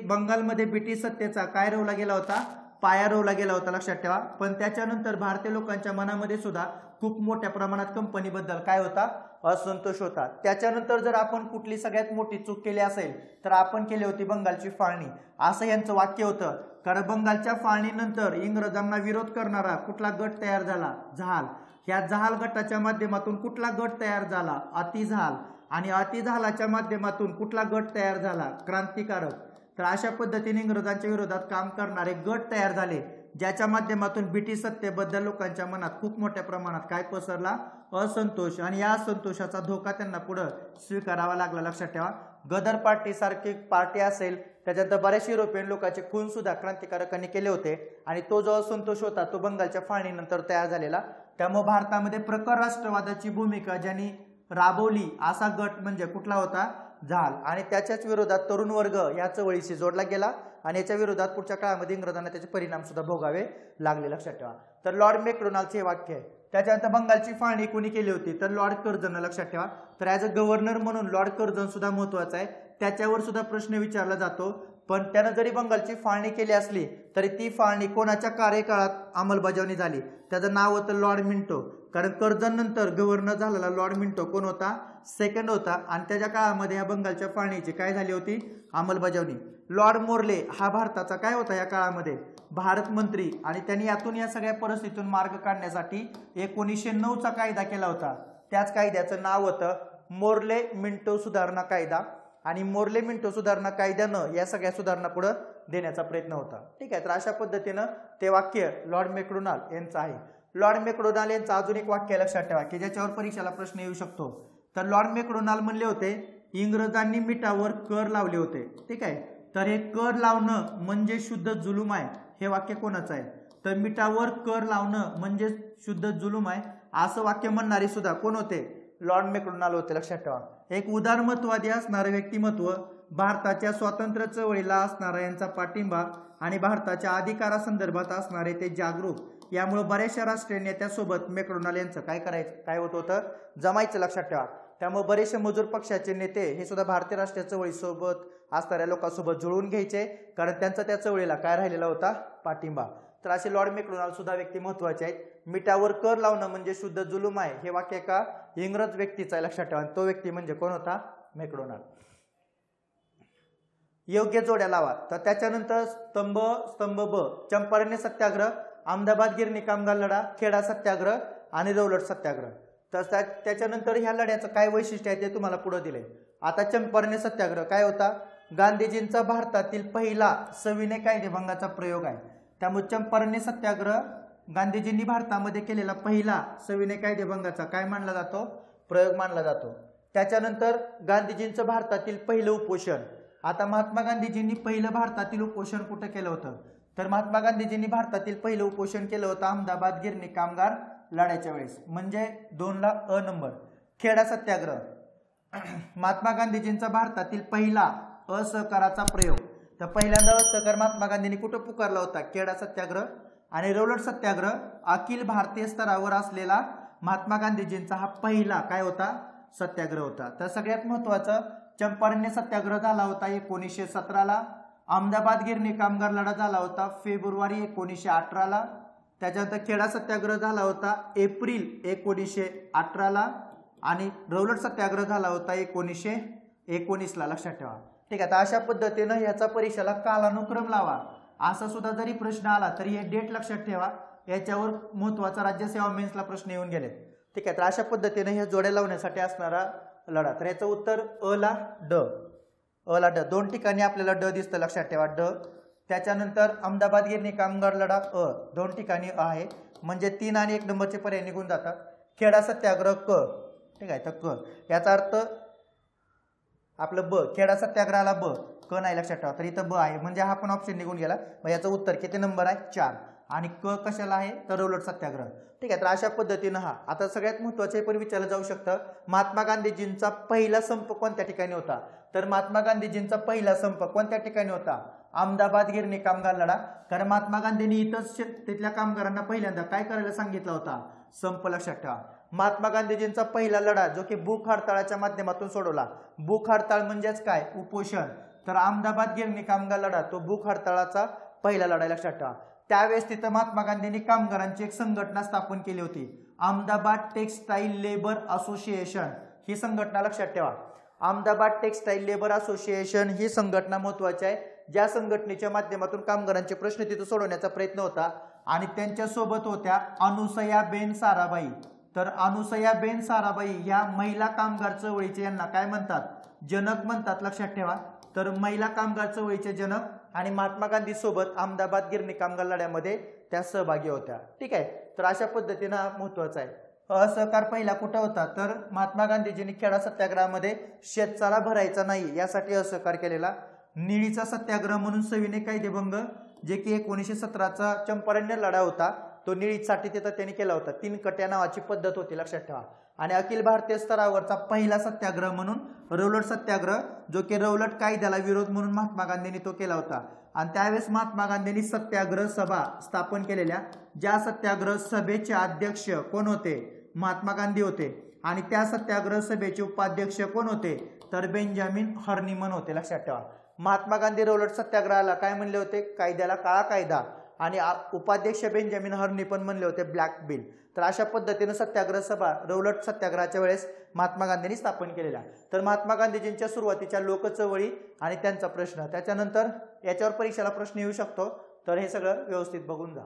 बंगालमध्ये ब्रिटिश सत्तेचा काय रोवला गेला होता, पाया रोवला गेला होता, लक्षात ठेवा. पण त्याच्यानंतर भारतीय लोकांच्या मनामध्ये सुद्धा खूप मोठ्या प्रमाणात कंपनीबद्दल काय होता, असंतोष होता. त्याच्यानंतर जर आपण कुठली सगळ्यात मोठी चूक केली असेल तर आपण केली होती बंगालची फाळणी, असं यांचं वाक्य होतं. कारण बंगालच्या फाळणीनंतर इंग्रजांना विरोध करणारा कुठला गट तयार झाला, जहाल. ह्या जहाल गटाच्या माध्यमातून कुठला गट तयार झाला, अतिजहाल. आणि अतिजहालाच्या माध्यमातून कुठला गट तयार झाला, क्रांतिकारक. तर अशा पद्धतीने इंग्रजांच्या विरोधात काम करणारे गट तयार झाले, ज्याच्या माध्यमातून ब्रिटिश सत्तेबद्दल लोकांच्या मनात खूप मोठ्या प्रमाणात काय पसरला, असंतोष. आणि या असंतोषाचा धोका त्यांना पुढे स्वीकारावा लागला, लक्षात ठेवा. गदर पार्टी सारखी पार्टी असेल, त्याच्यानंतर बऱ्याचशा युरोपियन लोकांचे खून सुद्धा क्रांतिकारकांनी केले होते आणि तो जो असंतोष होता तो बंगालच्या फाळणीनंतर तयार झालेला. त्यामुळे भारतामध्ये प्रखर राष्ट्रवादाची भूमिका ज्यांनी राबवली असा गट म्हणजे कुठला होता, जहाल. आणि त्याच्याच विरोधात तरुण वर्ग या चळवळीशी जोडला गेला आणि याच्या विरोधात पुढच्या काळामध्ये इंग्रजांना त्याचे परिणाम सुद्धा भोगावे लागले, लक्षात ठेवा. तर लॉर्ड मॅकडोनाल्डचे वाक्य आहे. त्याच्यानंतर बंगालची फाळणी कोणी केली होती, तर लॉर्ड कर्झन, लक्षात ठेवा. तर ॲज अ गव्हर्नर म्हणून लॉर्ड कर्झन सुद्धा महत्वाचा आहे, त्याच्यावर सुद्धा प्रश्न विचारला जातो. पण त्यानं जरी बंगालची फाळणी केली असली तरी ती फाळणी कोणाच्या कार्यकाळात अंमलबजावणी झाली, त्याचं नाव होतं लॉर्ड मिंटो. कारण कर्झन नंतर गव्हर्नर झालेला लॉर्ड मिंटो कोण होता, सेकंड होता. आणि त्याच्या काळामध्ये या बंगालच्या फाळणीची काय झाली होती, अंमलबजावणी. लॉर्ड मोर्ले हा भारताचा काय होता या काळामध्ये, भारत मंत्री. आणि त्यांनी यातून या सगळ्या परिस्थितीतून मार्ग काढण्यासाठी 1909चा कायदा केला होता. त्याच कायद्याचं नाव होतं मोर्ले मिंटो सुधारणा कायदा. आणि मोर्ले मिंटो सुधारणा कायद्यानं या सगळ्या सुधारणा पुढे देण्याचा प्रयत्न होता. ठीक आहे. तर अशा पद्धतीनं ते वाक्य लॉर्ड मॅकडोनाल्ड यांचं आहे. लॉर्ड मॅकडोनाल्ड यांचं अजून एक वाक्य लक्षात ठेवा की ज्याच्यावर परीक्षेला प्रश्न येऊ शकतो. तर लॉर्ड मॅकडोनाल्ड म्हणले होते, इंग्रजांनी मिठावर कर लावले होते. ठीक आहे. तर हे कर लावणं म्हणजे शुद्ध जुलूम आहे. हे वाक्य कोणाचं आहे, तर मिठावर कर लावणं म्हणजे शुद्ध जुलूम आहे असं वाक्य म्हणणारे सुद्धा कोण होते, लॉर्ड मॅकडोनाल्ड होते, लक्षात ठेवा. एक उदारमतवादी असणारं व्यक्तिमत्व, भारताच्या स्वातंत्र्य चळवळीला असणारा यांचा पाठिंबा आणि भारताच्या अधिकारासंदर्भात असणारे ते जागरूक, यामुळे बऱ्याचशा राष्ट्रीय नेत्यासोबत मॅकडोनाल्ड यांचं काय होत होतं, जमायचं, लक्षात ठेवा. त्यामुळे बरेचसे मजूर पक्षाचे नेते हे सुद्धा भारतीय राष्ट्रीय चळवळीसोबत असणाऱ्या लोकांसोबत जुळून घ्यायचे, कारण त्यांचा त्या चळवळीला काय राहिलेला होता, पाठिंबा. तर असे लॉर्ड मॅकडोनाल्ड सुद्धा व्यक्ती महत्वाचे आहेत. मिठावर कर लावणं म्हणजे शुद्ध जुलूम आहे, हे वाक्य एका इंग्रज व्यक्तीचं आहे, लक्षात ठेवा. तो व्यक्ती म्हणजे कोण होता, मॅकडोनाल्ड. योग्य जोड्या लावा. तर त्याच्यानंतर स्तंभ ब चंपारण्य सत्याग्रह, अहमदाबाद गिरणी कामगार लढा, खेडा सत्याग्रह आणि रौलट सत्याग्रह. तर त्याच्यानंतर ह्या लढ्याचं काय वैशिष्ट्य आहे ते तुम्हाला पुढे दिले. आता चंपारण्य सत्याग्रह काय होता, गांधीजींचा भारतातील पहिला सविनय कायदेभंगाचा प्रयोग आहे. त्यामुळे चंपारण्य सत्याग्रह गांधीजींनी भारतामध्ये केलेला पहिला सविनय कायदेभंगाचा काय मानला जातो, प्रयोग मानला जातो. त्याच्यानंतर गांधीजींचं भारतातील पहिलं उपोषण. आता महात्मा गांधीजींनी पहिलं भारतातील उपोषण कुठं केलं होतं, तर महात्मा गांधीजींनी भारतातील पहिलं उपोषण केलं होतं अहमदाबाद गिरणी कामगार लढ्याच्या वेळेस, म्हणजे 2 ला अ नंबर. खेडा सत्याग्रह महात्मा गांधीजींचा भारतातील पहिला असहकाराचा प्रयोग. तर पहिल्यांदा असहकार महात्मा गांधींनी कुठं पुकारला होता, खेडा सत्याग्रह. आणि रौलट सत्याग्रह अखिल भारतीय स्तरावर असलेला महात्मा गांधीजींचा हा पहिला काय होता, सत्याग्रह होता. तर सगळ्यात महत्वाचं चंपारण्य सत्याग्रह झाला होता 1917 ला. अहमदाबाद गिरणी कामगार लढा झाला होता फेब्रुवारी 1918 ला. त्याच्यानंतर खेडा सत्याग्रह झाला होता एप्रिल 1918 ला. आणि रौलट सत्याग्रह झाला होता 1919 ला, लक्षात ठेवा. ठीक आहे. तर अशा पद्धतीनं याचा परीक्षेला कालानुक्रम लावा. असा सुद्धा जरी प्रश्न आला तरी हे डेट लक्षात ठेवा, याच्यावर महत्वाचा राज्यसेवा मेन्सला प्रश्न येऊन गेले. ठीक आहे. तर अशा पद्धतीने हे जोड्या लावण्यासाठी असणारा लढा. तर याचं उत्तर अ ला ड. 2 ठिकाणी आपल्याला ड दिसतं, लक्षात ठेवा, ड. त्याच्यानंतर अहमदाबाद गिरणी कामगार लढा 2 ठिकाणी आहे, म्हणजे 3 आणि 1 नंबरचे पर्याय निघून जातात. खेडा सत्याग्रह क. ठीक आहे. तर क याचा अर्थ आपलं ब, खेडा सत्याग्रहाला ब, क नाही, लक्षात ठेवा. तर इथं ब आहे, म्हणजे हा पण ऑप्शन निघून गेला. मग याचं उत्तर किती नंबर आहे, 4. आणि क कशाला आहे, तर रौलट सत्याग्रह. ठीक आहे. तर अशा पद्धतीनं हा आता सगळ्यात महत्वाचे पण विचारलं जाऊ शकतं, महात्मा गांधीजींचा पहिला संप कोणत्या ठिकाणी होता. तर महात्मा गांधीजींचा पहिला संप कोणत्या ठिकाणी होता, अहमदाबाद गिरणी कामगार लढा. कारण महात्मा गांधींनी इथंच तिथल्या कामगारांना पहिल्यांदा काय करायला सांगितलं होता, संप, लक्षात ठेवा. महात्मा गांधीजींचा पहिला लढा जो की भूक हडताळाच्या माध्यमातून सोडवला. भूक हडताळ म्हणजेच काय, उपोषण. तर अहमदाबाद गिरणी कामगार लढा तो भूक हडताळाचा पहिला लढा, लक्षात ठेवा. त्यावेळेस तिथं महात्मा गांधींनी कामगारांची एक संघटना स्थापन केली होती, अहमदाबाद टेक्सटाईल लेबर असोसिएशन ही संघटना, लक्षात ठेवा. अहमदाबाद टेक्सटाईल लेबर असोसिएशन ही संघटना महत्वाची आहे, ज्या संघटनेच्या माध्यमातून कामगारांचे प्रश्न तिथं सोडवण्याचा प्रयत्न होता. आणि त्यांच्यासोबत होत्या अनुसयाबेन साराभाई. तर अनुसयाबेन साराभाई या महिला कामगार चळवळीचे यांना काय म्हणतात, जनक म्हणतात, लक्षात ठेवा. तर महिला कामगार चळवळीचे जनक आणि महात्मा गांधी सोबत अहमदाबाद गिरणी कामगार लढ्यामध्ये त्या सहभागी होत्या. ठीक आहे. तर अशा पद्धतीनं महत्वाचं आहे. असहकार पहिला कुठं होता, तर महात्मा गांधीजींनी खेडा सत्याग्रहामध्ये शेतचारा भरायचा नाही यासाठी असहकार केलेला. निळीचा सत्याग्रह म्हणून सविनय कायदेभंग जे की 1917चा चंपारण्य लढा होता, तो निळीसाठी तिथं त्यांनी केला होता. 3 कट्या नावाची पद्धत होती, लक्षात ठेवा. आणि अखिल भारतीय स्तरावरचा पहिला सत्याग्रह म्हणून रौलट सत्याग्रह, जो की रौलट कायद्याला विरोध म्हणून महात्मा गांधींनी तो केला होता. आणि त्यावेळेस महात्मा गांधींनी सत्याग्रह सभा स्थापन केलेल्या, ज्या सत्याग्रह सभेचे अध्यक्ष कोण होते, महात्मा गांधी होते. आणि त्या सत्याग्रह सभेचे उपाध्यक्ष कोण होते, तर बेंजामिन हर्निमन होते, लक्षात ठेवा. महात्मा गांधी रौलट सत्याग्रहाला काय म्हणले होते, कायद्याला काळा कायदा. आणि उपाध्यक्ष बेंजामिन हर्निमन म्हणले होते ब्लॅक बिल. तर अशा पद्धतीने सत्याग्रह सभा रौलट सत्याग्रहाच्या वेळेस महात्मा गांधींनी स्थापन केलेल्या. तर महात्मा गांधीजींच्या सुरुवातीच्या लोकचळवळी आणि त्यांचा प्रश्न, त्याच्यानंतर याच्यावर परीक्षेला प्रश्न येऊ शकतो, तर हे सगळं व्यवस्थित बघून जा.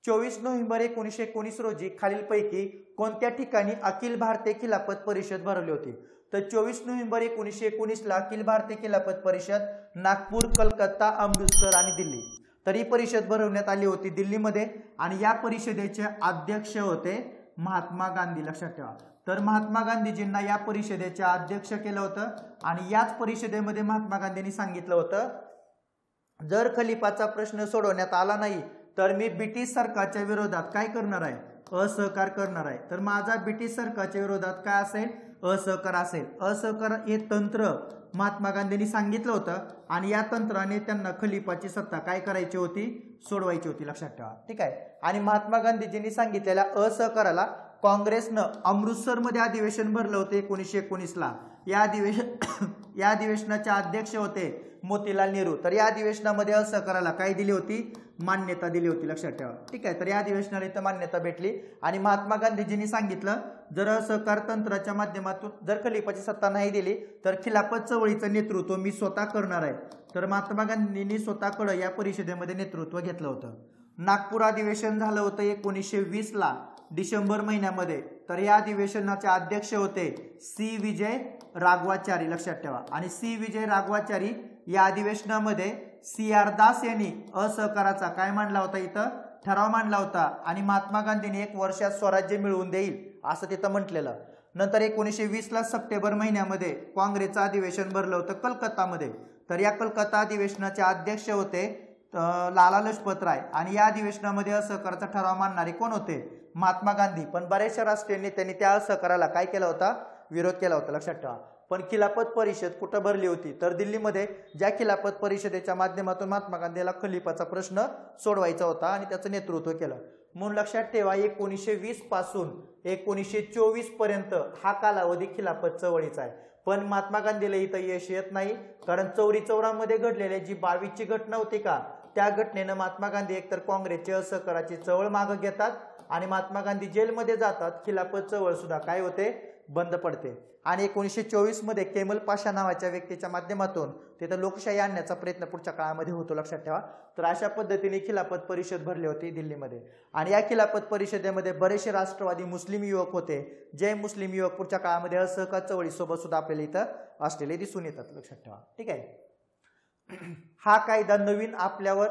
24 नोव्हेंबर 1919 रोजी खालीलपैकी कोणत्या ठिकाणी अखिल भारतीय खिलाफत परिषद भरवली होती. तर 24 नोव्हेंबर 1919 ला अखिल भारतीय खिलाफत परिषद नागपूर, कलकत्ता, अमृतसर आणि दिल्ली. तर ही परिषद भरवण्यात आली होती दिल्लीमध्ये. आणि या परिषदेचे अध्यक्ष होते महात्मा गांधी, लक्षात ठेवा. तर महात्मा गांधीजींना या परिषदेचे अध्यक्ष केलं होतं. आणि याच परिषदेमध्ये महात्मा गांधींनी सांगितलं होतं, जर खलिफाचा प्रश्न सोडवण्यात आला नाही तर मी ब्रिटिश सरकारच्या विरोधात काय करणार आहे, असहकार करणार आहे. तर माझा ब्रिटिश सरकारच्या विरोधात काय असेल, असहकार असेल. असहकार हे तंत्र महात्मा गांधींनी सांगितलं होतं. आणि या तंत्राने त्यांना खलिफाची सत्ता काय करायची होती, सोडवायची होती, लक्षात ठेवा. ठीक आहे. आणि महात्मा गांधीजींनी सांगितलेल्या असहकाराला काँग्रेसनं अमृतसरमध्ये अधिवेशन भरलं होतं 1919ला. या अधिवेशनाचे अध्यक्ष होते मोतीलाल नेहरू. तर या अधिवेशनामध्ये असहकाराला काय दिली होती, मान्यता दिली होती, लक्षात ठेवा. ठीक आहे, तर या अधिवेशनाला इथं मान्यता भेटली. आणि महात्मा गांधीजींनी सांगितलं जर असहकार तंत्राच्या माध्यमातून जर खलिफाची सत्ता नाही दिली तर खिलाफत चळवळीचं नेतृत्व मी स्वतः करणार आहे. तर महात्मा गांधींनी स्वतःकडे या परिषदेमध्ये नेतृत्व घेतलं होतं. नागपूर अधिवेशन झालं होतं 1920ला डिसेंबर महिन्यामध्ये. तर या अधिवेशनाचे अध्यक्ष होते सी विजय राघवाचारी, लक्षात ठेवा. आणि सी विजय राघवाचारी या अधिवेशनामध्ये CR दास यांनी असहकाराचा काय मांडला होता, इथं ठराव मांडला होता. आणि महात्मा गांधींनी 1 वर्षात स्वराज्य मिळवून देईल असं तिथं म्हटलेलं. नंतर 1920ला सप्टेंबर महिन्यामध्ये काँग्रेसचं अधिवेशन भरलं होतं कलकत्तामध्ये. तर या कलकत्ता अधिवेशनाचे अध्यक्ष होते लाला लजपत राय. आणि या अधिवेशनामध्ये असहकाराचा ठराव मांडणारे कोण होते, महात्मा गांधी. पण बऱ्याचशा राष्ट्रीय नेत्यांनी त्या असहकाराला काय केला होता, विरोध केला होता, लक्षात ठेवा. पण खिलाफत परिषद कुठं भरली होती, तर दिल्लीमध्ये. ज्या खिलाफत परिषदेच्या माध्यमातून महात्मा गांधीला खलिफाचा प्रश्न सोडवायचा होता आणि त्याचं नेतृत्व केलं. म्हणून लक्षात ठेवा 1920 पासून 1924 पर्यंत हा कालावधी खिलाफत चळवळीचा आहे. पण महात्मा गांधीला इथं यश येत नाही, कारण चौरी चौरामध्ये घडलेली जी 22ची घटना होती का, त्या घटनेनं महात्मा गांधी एकतर काँग्रेसची असहकाराची चळवळ मागे घेतात आणि महात्मा गांधी जेलमध्ये जातात. खिलाफत चळवळ सुद्धा काय होते, बंद पडते. आणि 1924 मध्ये केमल पाशा नावाच्या व्यक्तीच्या माध्यमातून तिथं लोकशाही आणण्याचा प्रयत्न पुढच्या काळामध्ये होतो, लक्षात ठेवा. तर अशा पद्धतीने खिलाफत परिषद भरली होती दिल्लीमध्ये. आणि या खिलाफत परिषदेमध्ये बरेचसे राष्ट्रवादी मुस्लिम युवक होते. जे मुस्लिम युवक पुढच्या काळामध्ये असहकार चळवळीसोबत सुद्धा आपल्याला इथं असलेले दिसून येतात, लक्षात ठेवा. ठीक आहे. हा कायदा नवीन आपल्यावर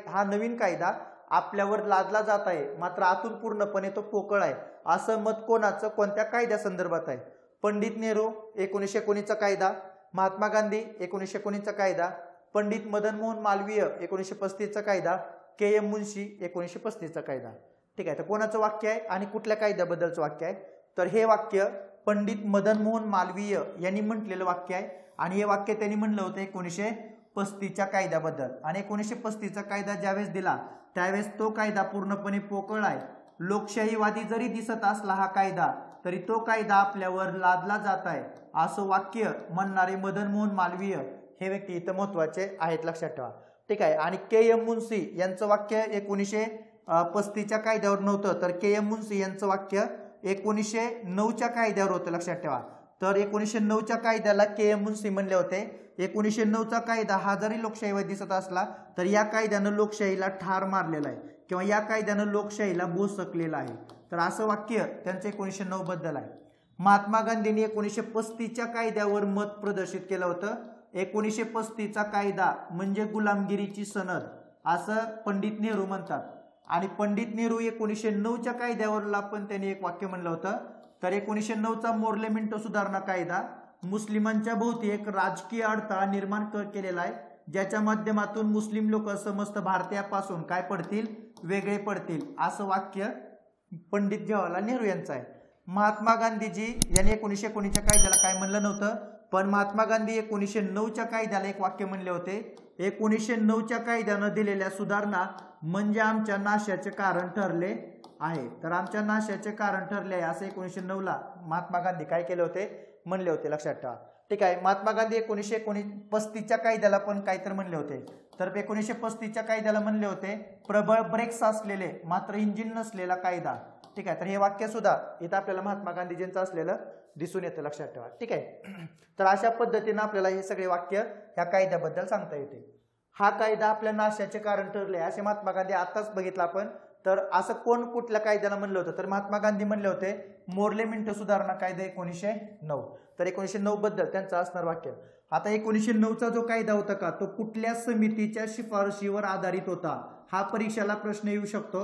हा नवीन कायदा आपल्यावर लादला जात आहे, मात्र आतून पूर्णपणे तो पोकळ आहे. असं मत कोणाचं, कोणत्या कायद्यासंदर्भात आहे. पंडित नेहरू 1919चा कायदा, महात्मा गांधी 1919चा कायदा, पंडित मदन मोहन मालवीय 1935चा कायदा, KM मुन्शी 1935चा कायदा. ठीक आहे, तर कोणाचं वाक्य आहे आणि कुठल्या कायद्याबद्दलचं वाक्य आहे, तर हे वाक्य पंडित मदन मोहन मालवीय यांनी म्हटलेलं वाक्य आहे. आणि हे वाक्य त्यांनी म्हणलं होतं 1935च्या कायद्याबद्दल. आणि 1935चा कायदा ज्यावेळेस दिला त्यावेळेस तो कायदा पूर्णपणे पोकळ आहे. लोकशाहीवादी जरी दिसत असला हा कायदा, तरी तो कायदा आपल्यावर लादला जात आहे असं वाक्य म्हणणारे मदन मोहन मालवीय हे व्यक्ती इथं महत्वाचे आहेत, लक्षात ठेवा. ठीक आहे. आणि KM मुन्शी यांचं वाक्य 1935च्या कायद्यावर नव्हतं, तर KM मुन्शी यांचं वाक्य 1909च्या कायद्यावर होतं, लक्षात ठेवा. तर 1909च्या कायद्याला KM मुन्शी म्हणले होते. 1909चा कायदा हा जरी लोकशाहीवादी दिसत असला तर या कायद्यानं लोकशाहीला ठार मारलेला आहे किंवा या कायद्यानं लोकशाहीला बोसकलेला आहे. तर असं वाक्य त्यांचं 1909 बद्दल आहे. महात्मा गांधींनी 1935च्या कायद्यावर मत प्रदर्शित केलं होतं. 1935चा कायदा म्हणजे गुलामगिरीची सनद असं पंडित नेहरू म्हणतात. आणि पंडित नेहरू 1909च्या कायद्यावरला पण त्यांनी एक वाक्य म्हणलं होतं. तर 1909चा मोर्ले मिंटो सुधारणा कायदा मुस्लिमांच्या भोवती एक राजकीय अडथळा निर्माण केलेला आहे, ज्याच्या माध्यमातून मुस्लिम लोक समस्त भारतीयापासून काय पडतील, वेगळे पडतील असं वाक्य पंडित जवाहरलाल नेहरू यांचं आहे. महात्मा गांधीजी यांनी 1919च्या कायद्याला काय म्हणलं नव्हतं, पण महात्मा गांधी 1909च्या कायद्याला एक वाक्य म्हणले होते. 1909च्या कायद्यानं दिलेल्या सुधारणा म्हणजे आमच्या नाशाचे कारण ठरले आहे. तर आमच्या नाशाचे कारण ठरले आहे असं 1909ला महात्मा गांधी काय केले होते, म्हणले होते, लक्षात ठेवा. ठीक आहे. महात्मा गांधी 1935च्या कायद्याला पण काहीतरी म्हणले होते. तर 1935च्या कायद्याला म्हणले होते प्रबळ ब्रेक्स असलेले मात्र इंजिन नसलेला कायदा. ठीक आहे. तर हे वाक्य सुद्धा इथं आपल्याला महात्मा गांधीजींचं असलेलं दिसून येतं, लक्षात ठेवा. ठीक आहे. तर अशा पद्धतीनं आपल्याला हे सगळे वाक्य ह्या कायद्याबद्दल सांगता येते. हा कायदा आपल्या नाशाचे कारण ठरले असे महात्मा गांधी आताच बघितलं आपण. तर असं कोण कुठल्या कायद्याला म्हणलं होतं, तर महात्मा गांधी म्हणले होते मोर्ले मिंटो सुधारणा कायदा 1909. तर 1909 बद्दल त्यांचं असणार वाक्य. आता 1909चा जो कायदा होता का तो कुठल्या समितीच्या शिफारशीवर आधारित होता, हा परीक्षेला प्रश्न येऊ शकतो.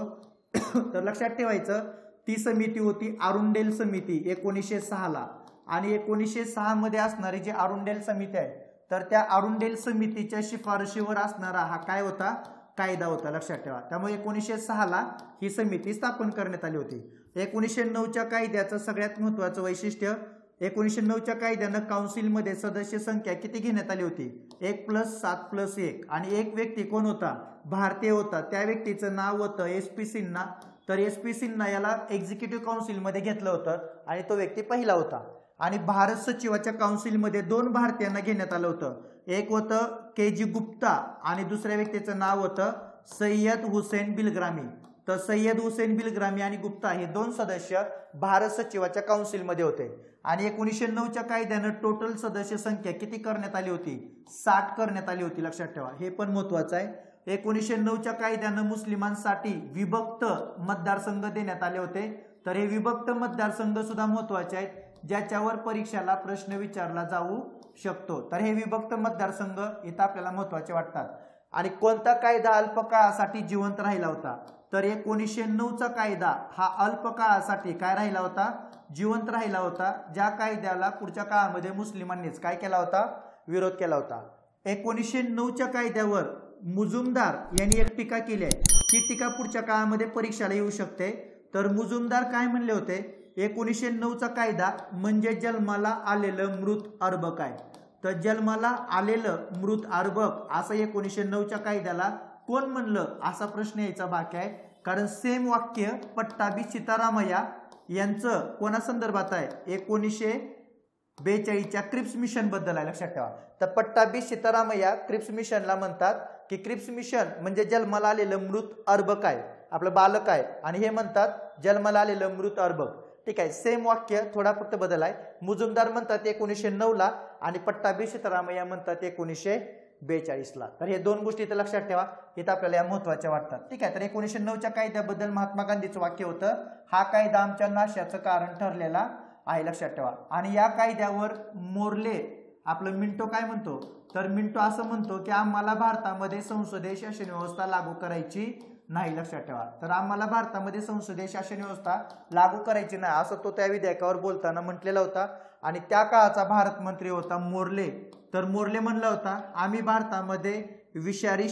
तर लक्षात ठेवायचं ती समिती होती अरुंडेल समिती 1906ला. आणि 1906 मध्ये असणारी जी अरुंडेल समिती आहे तर त्या अरुंडेल समितीच्या शिफारशीवर असणारा हा काय होता, कायदा होता, लक्षात ठेवा. त्यामुळे 1906ला ही समिती स्थापन करण्यात आली होती. 1909च्या कायद्याचं सगळ्यात महत्वाचं वैशिष्ट्य 1909च्या कायद्यानं काउन्सिलमध्ये सदस्य संख्या किती घेण्यात आली होती, 1+7+1. आणि एक व्यक्ती कोण होता, भारतीय होता. त्या व्यक्तीचं नाव होतं SP सिन्हा. तर SP सिन्हा याला एक्झिक्युटिव्ह काउन्सिलमध्ये घेतलं होतं आणि तो व्यक्ती पहिला होता. आणि भारत सचिवाच्या काउन्सिलमध्ये 2 भारतीयांना घेण्यात आलं होतं. एक होतं KG गुप्ता आणि दुसऱ्या व्यक्तीचं नाव होतं सय्यद हुसेन बिलग्रामी. तर सय्यद हुसेन बिलग्रामी आणि गुप्ता हे 2 सदस्य भारत सचिवाच्या काउन्सिलमध्ये होते. आणि 1909च्या कायद्यानं टोटल सदस्य संख्या किती करण्यात आली होती? 60 करण्यात आली होती, लक्षात ठेवा, हे पण महत्वाचं आहे. 1909च्या कायद्यानं मुस्लिमांसाठी विभक्त मतदारसंघ देण्यात आले होते. तर हे विभक्त मतदारसंघ सुद्धा महत्वाचे आहेत, ज्याच्यावर परीक्षेला प्रश्न विचारला जाऊ शकतो. तर हे विभक्त मतदारसंघ इथं आपल्याला महत्वाचे वाटतात. आणि कोणता कायदा अल्प काळासाठी जिवंत राहिला होता? तर 1909चा कायदा हा अल्प काळासाठी काय राहिला होता? जिवंत राहिला होता, ज्या कायद्याला पुढच्या काळामध्ये मुस्लिमांनीच काय केला होता? विरोध केला होता. 1909च्या कायद्यावर मुजुमदार यांनी एक टीका केली आहे. ती टीका पुढच्या काळामध्ये परीक्षेला येऊ शकते. तर मुजुमदार काय म्हणले होते? 1909चा कायदा म्हणजे जन्माला आलेलं मृत अर्भक आहे. तर जन्माला आलेलं मृत अर्भक असं 1909च्या कायद्याला कोण म्हणलं, असा प्रश्न यायचा बाकी आहे. कारण सेम वाक्य पट्टाभी सीतारामय्या यांचं कोणासंदर्भात आहे? 1942च्या क्रिप्स मिशन बद्दल आहे, लक्षात ठेवा. तर पट्टाभी सीतारामय्या क्रिप्स मिशनला म्हणतात की क्रिप्स मिशन म्हणजे जन्माला आलेलं मृत अर्भक आहे, आपलं बालक आहे, आणि हे म्हणतात जन्माला आलेलं मृत अर्भक. ठीक आहे, सेम वाक्य, थोडा फक्त बदल आहे. मुजुमदार म्हणतात 1909ला आणि पट्टाभी सीतारामय्या म्हणतात 1942ला. तर हे 2 गोष्टी इथं लक्षात ठेवा, इथं आपल्याला या महत्वाच्या वाटतात. ठीक आहे, तर 1909च्या कायद्याबद्दल महात्मा गांधीचं वाक्य होतं, हा कायदा आमच्या नाशाचं कारण ठरलेला आहे, लक्षात ठेवा. आणि या कायद्यावर मोर्ले आपलं मिंटो काय म्हणतो? तर मिंटो असं म्हणतो की आम्हाला भारतामध्ये संसदीय शासन व्यवस्था लागू करायची नाही, लक्षात ठेवा. तर आम्हाला भारतामध्ये संसदीय शासन व्यवस्था लागू करायची नाही असं तो त्या विधेयकावर बोलताना म्हटलेला होता. आणि त्या काळाचा भारत मंत्री होता मोर्ले. तर मोर्ले म्हणला होता, आम्ही भारतामध्ये विषारी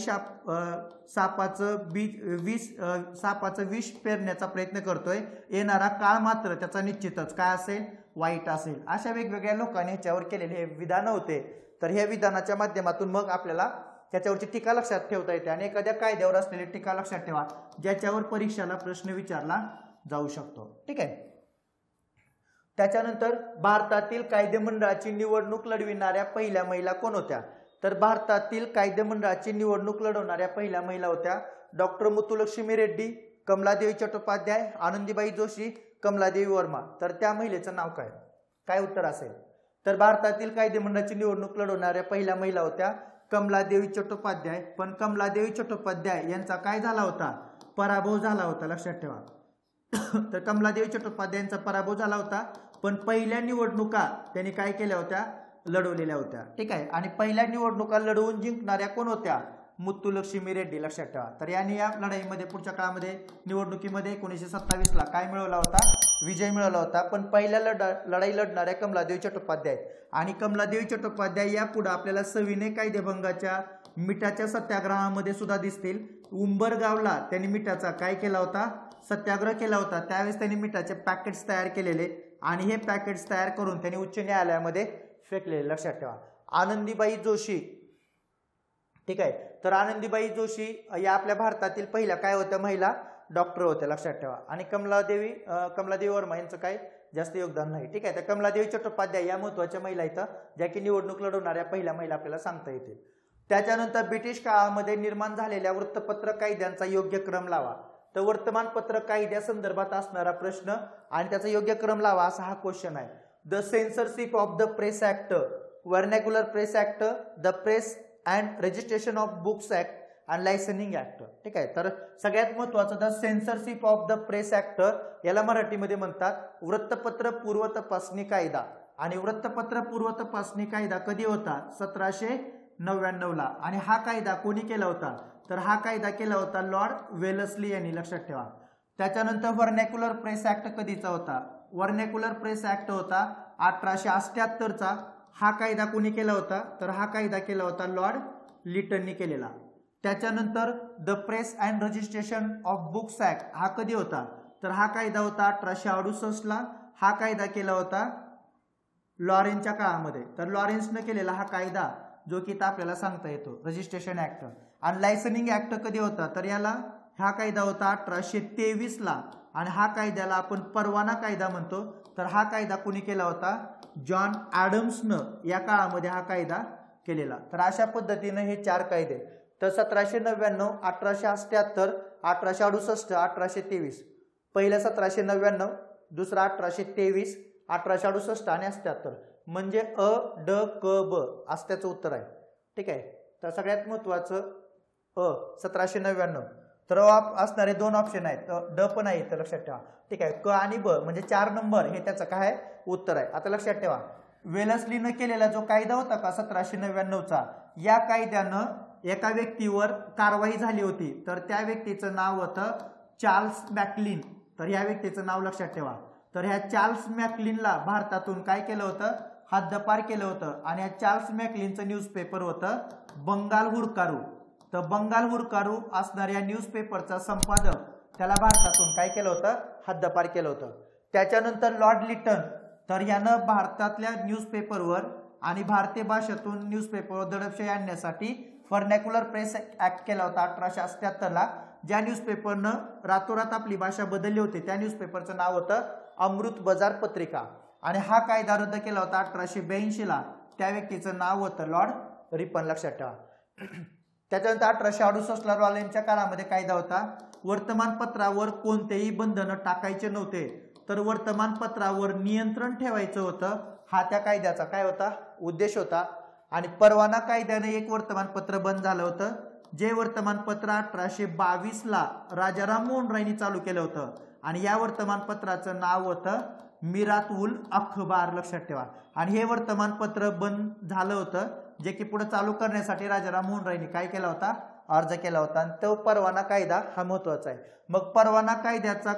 सापाचं विष पेरण्याचा प्रयत्न करतोय, येणारा काळ मात्र त्याचा निश्चितच काय असेल? वाईट असेल. अशा वेगवेगळ्या लोकांनी ह्याच्यावर केलेले हे विधान होते. तर ह्या विधानाच्या माध्यमातून मग आपल्याला त्याच्यावरची टीका लक्षात ठेवता येते. आणि एखाद्या कायद्यावर असलेली टीका लक्षात ठेवा, ज्याच्यावर परीक्षेला प्रश्न विचारला जाऊ शकतो. ठीक आहे. त्याच्यानंतर भारतातील कायदेमंडळाची निवडणूक लढविणाऱ्या पहिल्या महिला कोण होत्या? तर भारतातील कायदेमंडळाची निवडणूक लढवणाऱ्या पहिल्या महिला होत्या डॉक्टर मुथुलक्ष्मी रेड्डी, कमलादेवी चट्टोपाध्याय, आनंदीबाई जोशी, कमलादेवी वर्मा. तर त्या महिलेचं नाव काय? काय उत्तर असेल? तर भारतातील कायदेमंडळाची निवडणूक लढवणाऱ्या पहिल्या महिला होत्या कमलादेवी चट्टोपाध्याय. पण कमलादेवी चट्टोपाध्याय यांचा काय झाला होता? पराभव झाला होता, लक्षात ठेवा. तर कमलादेवी चट्टोपाध्याय यांचा पराभव झाला होता. पण पहिल्या निवडणुका त्यांनी काय केल्या होत्या? लढवलेल्या होत्या. ठीक आहे. आणि पहिल्या निवडणुका लढवून जिंकणाऱ्या कोण होत्या? मुथुलक्ष्मी रेड्डी, लक्षात ठेवा. तर यांनी या लढाईमध्ये पुढच्या काळामध्ये निवडणुकीमध्ये 1927ला काय मिळवला होता? विजय मिळवला होता. पण पहिल्या लढाई लढणाऱ्या कमलादेवी चट्टोपाध्याय. आणि कमलादेवी चट्टोपाध्याय यापुढे आपल्याला सविनय कायदेभंगाच्या मिठाच्या सत्याग्रहामध्ये सुद्धा दिसतील. उंबरगावला त्यांनी मिठाचा काय केला होता? सत्याग्रह केला होता. त्यावेळेस त्यांनी मिठाचे पॅकेट्स तयार केलेले आणि हे पॅकेट्स तयार करून त्यांनी उच्च न्यायालयामध्ये फेकलेले, लक्षात ठेवा. आनंदीबाई जोशी, ठीक आहे. तर आनंदीबाई जोशी या आपल्या भारतातील पहिल्या काय होत्या? महिला डॉक्टर होत्या, लक्षात ठेवा. आणि कमलादेवी वर्मा यांचं काय जास्त योगदान नाही. ठीक आहे. तर कमलादेवी चट्टोपाध्याय या महत्वाच्या महिला इथं, ज्या की निवडणूक लढवणाऱ्या पहिल्या महिला आपल्याला सांगता येतील. त्याच्यानंतर ब्रिटिश काळामध्ये निर्माण झालेल्या वृत्तपत्र कायद्यांचा योग्य क्रम लावा. तर वर्तमानपत्र कायद्या संदर्भात असणारा प्रश्न आणि त्याचा योग्य क्रम लावा असा हा क्वेश्चन आहे. The censorship of the press act, vernacular press act, the press and registration of books act आणि लायसनिंग ऍक्ट. ठीक आहे. तर सगळ्यात महत्वाचं the censorship of the press act, याला मराठीमध्ये म्हणतात वृत्तपत्र पूर्व तपासणी कायदा. आणि वृत्तपत्र पूर्व तपासणी कायदा कधी होता? 1799ला. आणि हा कायदा कोणी केला होता? तर हा कायदा केला होता लॉर्ड वेलस्ली यांनी, लक्षात ठेवा. त्याच्यानंतर व्हर्नॅक्युलर प्रेस ऍक्ट कधीचा होता? व्हर्नॅक्युलर प्रेस ऍक्ट होता 1878चा. हा कायदा कोणी केला होता? तर हा कायदा केला होता लॉर्ड लिटननी केलेला. त्याच्यानंतर the press and registration of books act हा कधी होता? तर हा कायदा होता 1868ला. हा कायदा केला होता लॉरेन्सच्या काळामध्ये. तर लॉरेन्सनं केलेला हा कायदा जो की आपल्याला सांगता येतो रजिस्ट्रेशन ऍक्ट. आणि लायसनिंग ऍक्ट कधी होता? तर याला हा कायदा होता 1823 ला आणि हा कायद्याला आपण परवाना कायदा म्हणतो. तर हा कायदा कोणी केला होता? जॉन ॲडम्सनं या काळामध्ये हा कायदा केलेला. तर अशा पद्धतीने हे 4 कायदे. तर 1799, 1878, 1868, 1823. पहिलं 1799, दुसरा 1823, 1868 आणि 78. म्हणजे अ ड क ब असं त्याचं उत्तर आहे. ठीक आहे. तर सगळ्यात महत्वाचं 1799. तर असणारे 2 ऑप्शन आहेत, ड पण आहे तर लक्षात ठेवा. ठीक आहे. क आणि ब म्हणजे 4 नंबर हे त्याचं काय उत्तर आहे. आता लक्षात ठेवा, वेलस्लीनं केलेला जो कायदा होता का 1799चा, या कायद्यानं एका व्यक्तीवर कारवाई झाली होती. तर त्या व्यक्तीचं नाव होतं चार्ल्स मॅकलिन. तर या व्यक्तीचं नाव लक्षात ठेवा. तर ह्या चार्ल्स मॅकलिनला भारतातून काय केलं होतं? हद्दपार केलं होतं. आणि या चार्ल्स मॅकलिनचं न्यूजपेपर होतं बंगाल हुडकारू. तर बंगाल हुडकारू असणाऱ्या न्यूजपेपरचा संपादक त्याला भारतातून काय केलं होतं? हद्दपार केलं होतं. त्याच्यानंतर लॉर्ड लिटन, तर यानं भारतातल्या न्यूजपेपरवर आणि भारतीय भाषेतून न्यूजपेपरवर दडपशाही आणण्यासाठी फर्नॅक्युलर प्रेस ऍक्ट केला होता 1878 ला. ज्या न्यूजपेपरनं रातोरात आपली भाषा बदलली होती त्या न्यूजपेपरचं नाव होतं अमृत बाजार पत्रिका. आणि हा कायदा रद्द केला होता 1882 ला. त्या व्यक्तीचं नाव होतं लॉर्ड रिपन. लक्षात ठेवा. त्याच्यानंतर 1868 ला रॉलेनच्या काळामध्ये कायदा होता वर्तमानपत्रावर कोणतेही बंधन टाकायचे नव्हते. तर वर्तमानपत्रावर नियंत्रण ठेवायचं होतं. हा त्या कायद्याचा काय होता? उद्देश होता. आणि परवाना कायद्याने एक वर्तमानपत्र बंद झालं होतं, जे वर्तमानपत्र 1822 ला राजाराम मोहन रायनी चालू केलं होतं. आणि या वर्तमानपत्राचं नाव होतं मिरात उल अखबार. लक्षात ठेवा. आणि हे वर्तमानपत्र बंद झालं होतं, जे की पुढे चालू करण्यासाठी राजाराम मोहन रायनी काय केला होता? अर्ज केला होता. आणि तो परवाना कायदा हा महत्वाचा आहे. मग परवाना कायद्याचा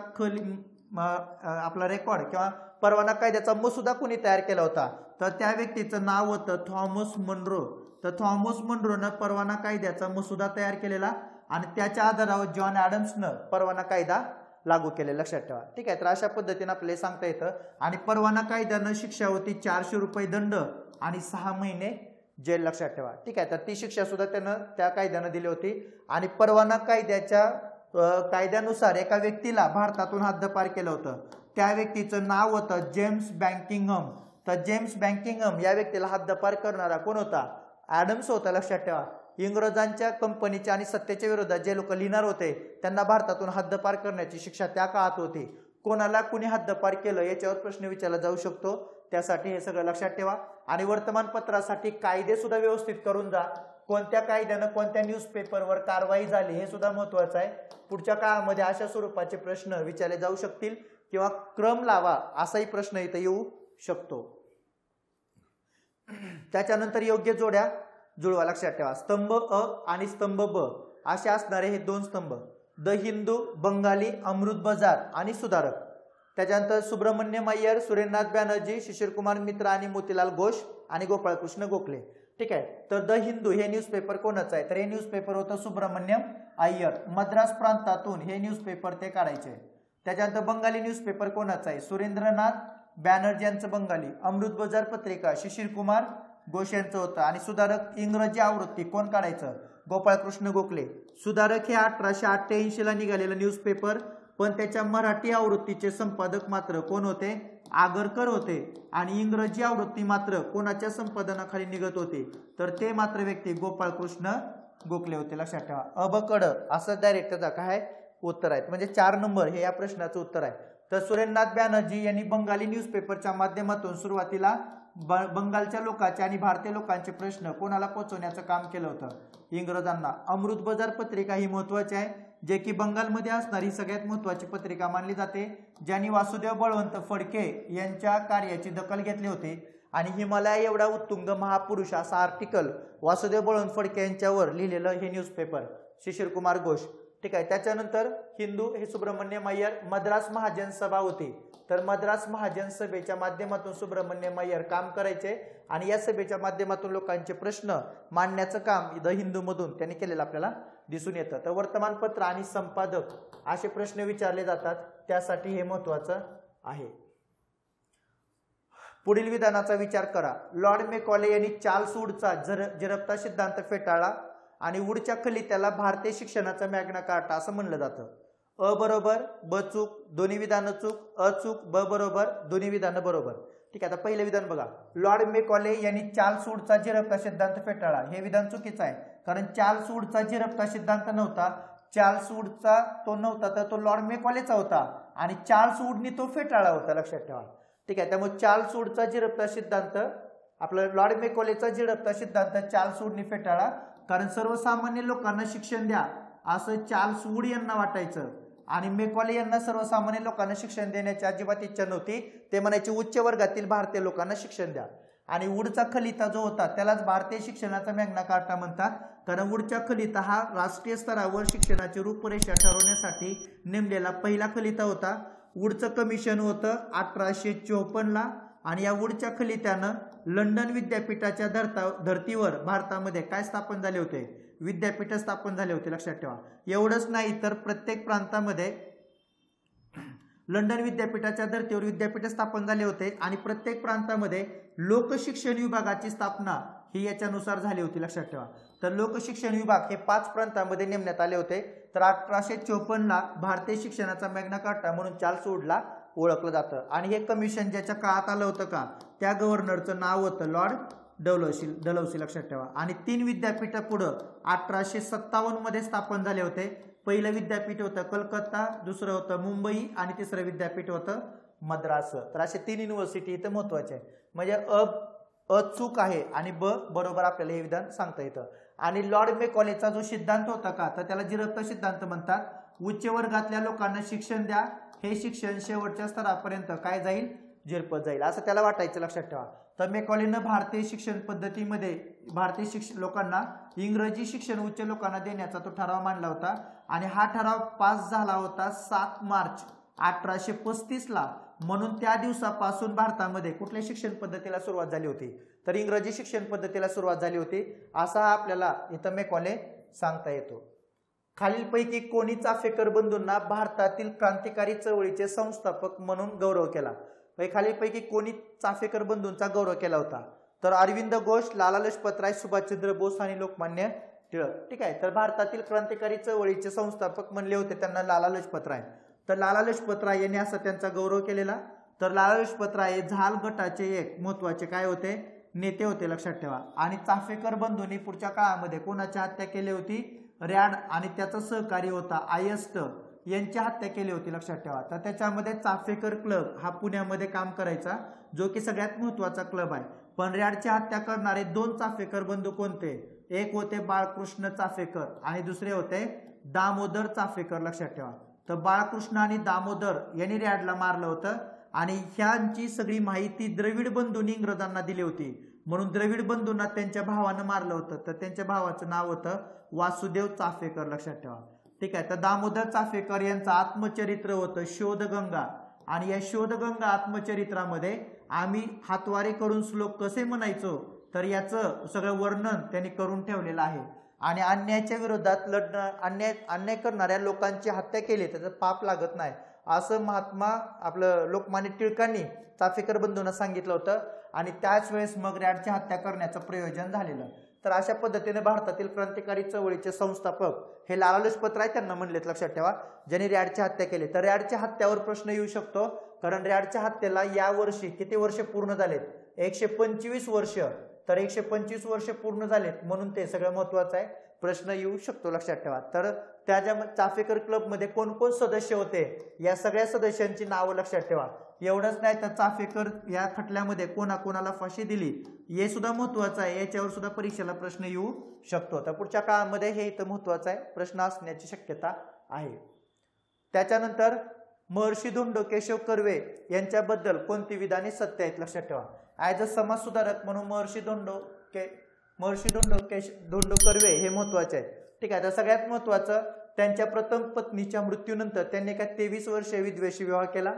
आपला रेकॉर्ड किंवा परवाना कायद्याचा मसुदा कोणी तयार केला होता? तर त्या व्यक्तीचं नाव होतं थॉमस मनरो. तर थॉमस मनरोनं परवाना कायद्याचा मसुदा तयार केलेला आणि त्याच्या आधारावर जॉन ॲडम्सनं परवाना कायदा लागू केले. लक्षात ठेवा. ठीक आहे. तर अशा पद्धतीने आपल्याला सांगता येतं. आणि परवाना कायद्यानं शिक्षा होती 400 रुपये दंड आणि 6 महिने जेल. लक्षात ठेवा. ठीक आहे. तर ती शिक्षा सुद्धा त्यानं त्या कायद्यानं दिली होती. आणि परवाना कायद्यानुसार एका व्यक्तीला भारतातून हद्दपार केलं होतं. त्या व्यक्तीचं नाव होतं जेम्स बँकिंगहम. तर जेम्स बँकिंगहम या व्यक्तीला हद्दपार करणारा कोण होता? ॲडम्स होता. लक्षात ठेवा. इंग्रजांच्या कंपनीच्या आणि सत्तेच्या विरोधात जे लोक लिहिणार होते त्यांना भारतातून हद्दपार करण्याची शिक्षा त्या काळात होती. कोणाला कुणी हद्दपार केलं याच्यावर प्रश्न विचारला जाऊ शकतो. त्यासाठी हे सगळं लक्षात ठेवा. आणि वर्तमानपत्रासाठी कायदे सुद्धा व्यवस्थित करून जा. कोणत्या कायद्यानं कोणत्या न्यूजपेपरवर कारवाई झाली हे सुद्धा महत्वाचं आहे. पुढच्या काळामध्ये अशा स्वरूपाचे प्रश्न विचारले जाऊ शकतील किंवा क्रम लावा असाही प्रश्न इथं येऊ शकतो. त्याच्यानंतर योग्य जोड्या जुळवा. लक्षात ठेवा. स्तंभ अ आणि स्तंभ ब असे असणारे हे 2 स्तंभ, द हिंदू, बंगाली, अमृत बाजार आणि सुधारक. त्याच्यानंतर सुब्रमण्यम अय्यर, सुरेंद्रनाथ बॅनर्जी, शिशिरकुमार मित्र आणि मोतीलाल घोष आणि गोपाळकृष्ण गोखले. ठीक आहे. तर द हिंदू हे न्यूजपेपर कोणाचं आहे? तर हे न्यूजपेपर होतं सुब्रमण्यम अय्यर. मद्रास प्रांतातून हे न्यूजपेपर ते काढायचे. त्याच्यानंतर बंगाली न्यूजपेपर कोणाचं आहे? सुरेंद्रनाथ बॅनर्जी यांचं बंगाली. अमृत बाजार पत्रिका शिशिरकुमार घोष यांचं होतं. आणि सुधारक इंग्रजी आवृत्ती कोण काढायचं? गोपाळकृष्ण गोखले. सुधारक हे 1888 ला निघालेलं न्यूजपेपर, पण त्याच्या मराठी आवृत्तीचे संपादक मात्र कोण होते? आगरकर होते. आणि इंग्रजी आवृत्ती मात्र कोणाच्या संपादनाखाली निघत होते? तर ते मात्र व्यक्ती गोपाळकृष्ण गोखले होते. लक्षात ठेवा. अबकड असं डायरेक्ट त्याचा काय उत्तर आहे. म्हणजे 4 नंबर हे या प्रश्नाचं उत्तर आहे. तर सुरेंद्रनाथ बॅनर्जी यांनी बंगाली न्यूजपेपरच्या माध्यमातून सुरुवातीला बंगालच्या लोकांचे आणि भारतीय लोकांचे प्रश्न कोणाला पोहोचवण्याचं काम केलं होतं? इंग्रजांना. अमृत बाजार पत्रिका ही महत्वाची आहे, जे की बंगालमध्ये असणारी सगळ्यात महत्वाची पत्रिका मानली जाते, ज्यांनी वासुदेव बळवंत फडके यांच्या कार्याची दखल घेतली होती. आणि हिमालय एवढा उत्तुंग महापुरुष असा आर्टिकल वासुदेव बळवंत फडके यांच्यावर लिहिलेलं हे न्यूजपेपर शिशिरकुमार घोष. ठीक आहे. त्याच्यानंतर हिंदू हे सुब्रमण्यम अय्यर. मद्रास महाजन सभा होती. तर मद्रास महाजन सभेच्या माध्यमातून सुब्रमण्यम अय्यर काम करायचे आणि या सभेच्या माध्यमातून लोकांचे प्रश्न मांडण्याचं काम द हिंदू मधून त्यांनी केलेलं आपल्याला दिसून येतं. तर वर्तमानपत्र आणि संपादक असे प्रश्न विचारले जातात, त्यासाठी हे महत्वाचं आहे. पुढील विधानाचा विचार करा. लॉर्ड मेकॉले यांनी चार्ल्स वूडचा जरबता सिद्धांत फेटाळला. आणि उडच्या खाली त्याला भारतीय शिक्षणाचा मॅग्ना कार्टा असं म्हणलं जातं. अ बरोबर, ब चूक, दोन्ही विधानं चूक, अ चूक, ब बरोबर, दोन्ही विधानं बरोबर. ठीक आहे, आता पहिलं विधान बघा. लॉर्ड मेकॉले यांनी चार्ल्स वूडचा झिरपता सिद्धांत फेटाळला. हे विधान चुकीचं आहे, कारण चार्ल्स वूडचा झिरपता सिद्धांत नव्हता. चार्ल्स वूडचा तो नव्हता, तर तो लॉर्ड मेकॉलेचा होता आणि चार्ल्स वूडनी तो फेटाळला होता, लक्षात ठेवा. ठीक आहे, त्यामुळे चार्ल्स वूडचा झिरपता सिद्धांत, आपलं लॉर्ड मेकॉलेचा झिरपता सिद्धांत चार्ल्स वूडनी फेटाळला, कारण सर्वसामान्य लोकांना शिक्षण द्या असं चार्ल्स वूड यांना वाटायचं आणि मेकॉले यांना सर्वसामान्य लोकांना शिक्षण देण्याची अजिबात इच्छा नव्हती. ते म्हणायचे उच्च वर्गातील भारतीय लोकांना शिक्षण द्या. आणि वूडचा खलिता जो होता त्यालाच भारतीय शिक्षणाचा मॅग्ना कार्टा म्हणतात, कारण वूडचा खलिता हा राष्ट्रीय स्तरावर शिक्षणाची रूपरेषा ठरवण्यासाठी नेमलेला पहिला खलिता होता. वूडचं कमिशन होतं 1854ला आणि या वूडच्या खलित्यानं लंडन विद्यापीठाच्या धर्तीवर भारतामध्ये काय स्थापन झाले होते, विद्यापीठ स्थापन झाले होते, लक्षात ठेवा. एवढंच नाही तर प्रत्येक प्रांतामध्ये लंडन विद्यापीठाच्या धर्तीवर विद्यापीठ स्थापन झाले होते आणि प्रत्येक प्रांतामध्ये लोकशिक्षण विभागाची स्थापना ही याच्यानुसार झाली होती, लक्षात ठेवा. तर लोकशिक्षण विभाग हे 5 प्रांतामध्ये नेमण्यात आले होते. तर 1854ला भारतीय शिक्षणाचा मॅग्ना कार्टा म्हणून चार्ल्स वूडला ओळखलं जातं. आणि हे कमिशन ज्याच्या काळात आलं होतं का, त्या गव्हर्नरचं नाव होतं लॉर्ड डलहौसी, लक्षात ठेवा. आणि 3 विद्यापीठ पुढं 1857 मध्ये स्थापन झाले होते. पहिलं विद्यापीठ होतं कलकत्ता, दुसरं होतं मुंबई आणि तिसरं विद्यापीठ होतं मद्रास. तर असे 3 युनिव्हर्सिटी इथं महत्वाचे आहे. म्हणजे अ चूक आहे आणि ब बरोबर आपल्याला हे विधान सांगता येतं. आणि लॉर्ड मेकॉलेचा जो सिद्धांत होता का, तर त्याला झिरपता सिद्धांत म्हणतात. उच्च वर्गातल्या लोकांना शिक्षण द्या, हे शिक्षण शेवटच्या स्तरापर्यंत काय जाईल, झिरपत जाईल असं त्याला वाटायचं, लक्षात ठेवा. तर मेकॉलेनं भारतीय शिक्षण पद्धतीमध्ये भारतीय लोकांना इंग्रजी शिक्षण उच्च लोकांना देण्याचा तो ठराव मांडला होता आणि हा ठराव पास झाला होता 7 मार्च 1835ला. म्हणून त्या दिवसापासून भारतामध्ये कुठल्या शिक्षण पद्धतीला सुरुवात झाली होती, तर इंग्रजी शिक्षण पद्धतीला सुरुवात झाली होती, असा आपल्याला इथं मेकॉले सांगता येतो. खालीलपैकी कोणी चाफेकर बंधूंना भारतातील क्रांतिकारी चळवळीचे संस्थापक म्हणून गौरव केला. खालीलपैकी कोणी चाफेकर बंधूंचा गौरव केला होता, तर अरविंद घोष, लाला लजपत राय, सुभाषचंद्र बोस आणि लोकमान्य टिळक. ठीक आहे, तर भारतातील क्रांतिकारी चळवळीचे संस्थापक म्हणले होते त्यांना लाला लजपत राय. तर लाला लजपत राय यांनी असा त्यांचा गौरव केलेला. तर लाला लजपत राय हे झाल गटाचे एक महत्वाचे काय होते, नेते होते, लक्षात ठेवा. आणि चाफेकर बंधूंनी पुढच्या काळामध्ये कोणाची हत्या केली होती, रॅड आणि त्याचा सहकारी होता आयस्ट यांची हत्या केली होती, लक्षात ठेवा. तर त्याच्यामध्ये चाफेकर क्लब हा पुण्यामध्ये काम करायचा, जो की सगळ्यात महत्वाचा क्लब आहे. पण रॅडची हत्या करणारे 2 चाफेकर बंधू कोणते, एक होते बाळकृष्ण चाफेकर आणि दुसरे होते दामोदर चाफेकर, लक्षात ठेवा. तर बाळकृष्ण आणि दामोदर यांनी रॅडला मारलं होतं आणि ह्यांची सगळी माहिती द्रविड बंधूंनी इंग्रजांना दिली होती, म्हणून द्रविड बंधूंना त्यांच्या भावानं मारलं होतं. तर त्यांच्या भावाचं नाव होतं वासुदेव चाफेकर, लक्षात ठेवा. ठीक आहे, तर दामोदर चाफेकर यांचं आत्मचरित्र होतं शोधगंगा आणि या शोधगंगा आत्मचरित्रामध्ये आम्ही हातवारे करून श्लोक कसे म्हणायचो, तर याचं सगळं वर्णन त्यांनी करून ठेवलेलं आहे. आणि अन्यायाच्या विरोधात लढणं, अन्याय करणाऱ्या लोकांची हत्या केली त्याचं पाप लागत नाही असं महात्मा आपलं लोकमान्य टिळकांनी चाफेकर बंधूंना सांगितलं होतं आणि त्याच वेळेस मग रॅडची हत्या करण्याचं प्रयोजन झालेलं. तर अशा पद्धतीने भारतातील क्रांतिकारी चळवळीचे संस्थापक हे लाला लजपत राय त्यांना म्हणलेत, लक्षात ठेवा, ज्यांनी रॅडची हत्या केली. तर रॅडच्या हत्यावर प्रश्न येऊ शकतो, कारण रॅडच्या हत्येला या वर्षी किती वर्ष पूर्ण झालेत, 125 वर्ष. तर 125 वर्ष पूर्ण झालेत म्हणून ते सगळं महत्वाचं आहे, प्रश्न येऊ शकतो, लक्षात ठेवा. तर त्या ज्या चाफेकर क्लबमध्ये कोण कोण सदस्य होते या सगळ्या सदस्यांची नावं लक्षात ठेवा. एवढंच नाही तर चाफेकर या खटल्यामध्ये कोणाकोणाला फाशी दिली हे सुद्धा महत्वाचं आहे, याच्यावर सुद्धा परीक्षेला प्रश्न येऊ शकतो. तर पुढच्या काळामध्ये हे इथं महत्वाचं आहे, प्रश्न असण्याची शक्यता आहे. त्याच्यानंतर महर्षी धोंडो केशव कर्वे यांच्याबद्दल कोणती विधाने सत्य आहेत, लक्षात ठेवा. ॲज अ समाज सुधारक म्हणून महर्षी धोंडो कर्वे हे महत्वाचे आहेत. ठीक आहे, तर सगळ्यात महत्वाचं त्यांच्या प्रथम पत्नीच्या मृत्यूनंतर त्यांनी काय 23 वर्ष विधवेशी विवाह केला.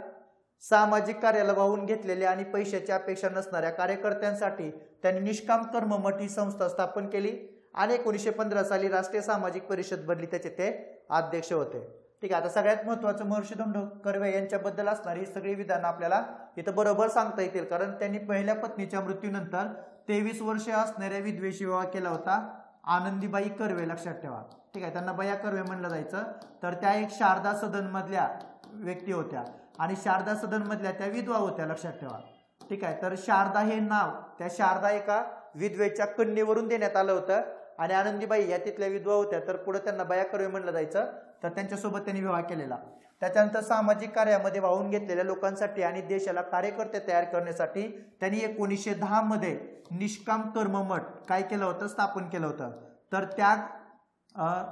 सामाजिक कार्याला वाहून घेतलेल्या आणि पैशाची अपेक्षा नसणाऱ्या कार्यकर्त्यांसाठी त्यांनी निष्काम कर्म मठ ही संस्था स्थापन केली आणि 1915 साली राष्ट्रीय सामाजिक परिषद बनली, त्याचे ते अध्यक्ष होते. ठीक आहे, आता सगळ्यात महत्वाचं महर्षी धोंडो कर्वे यांच्याबद्दल असणारी सगळी विधानं आपल्याला इथं बरोबर सांगता येतील, कारण त्यांनी पहिल्या पत्नीच्या मृत्यूनंतर 23 वर्ष असणाऱ्या विधवेशी विवाह केला होता. आनंदीबाई कर्वे, लक्षात ठेवा. ठीक आहे, त्यांना बया कर्वे म्हणलं जायचं. तर त्या एक शारदा सदन मधल्या व्यक्ती होत्या आणि शारदा सदन मधल्या त्या विधवा होत्या, लक्षात ठेवा. ठीक आहे, तर शारदा हे नाव त्या शारदा एका विधवेच्या कन्येवरून देण्यात आलं होतं आणि आनंदीबाई या तिथल्या विधवा होत्या, तर पुढे त्यांना बया कर्वे म्हणलं जायचं. तर त्यांच्यासोबत त्यांनी विवाह केलेला. त्याच्यानंतर सामाजिक कार्यामध्ये वाहून घेतलेल्या लोकांसाठी आणि देशाला कार्यकर्ते तयार करण्यासाठी त्यांनी 1910 मध्ये निष्काम कर्म मठ काय केलं होतं, स्थापन केलं होतं. तर त्या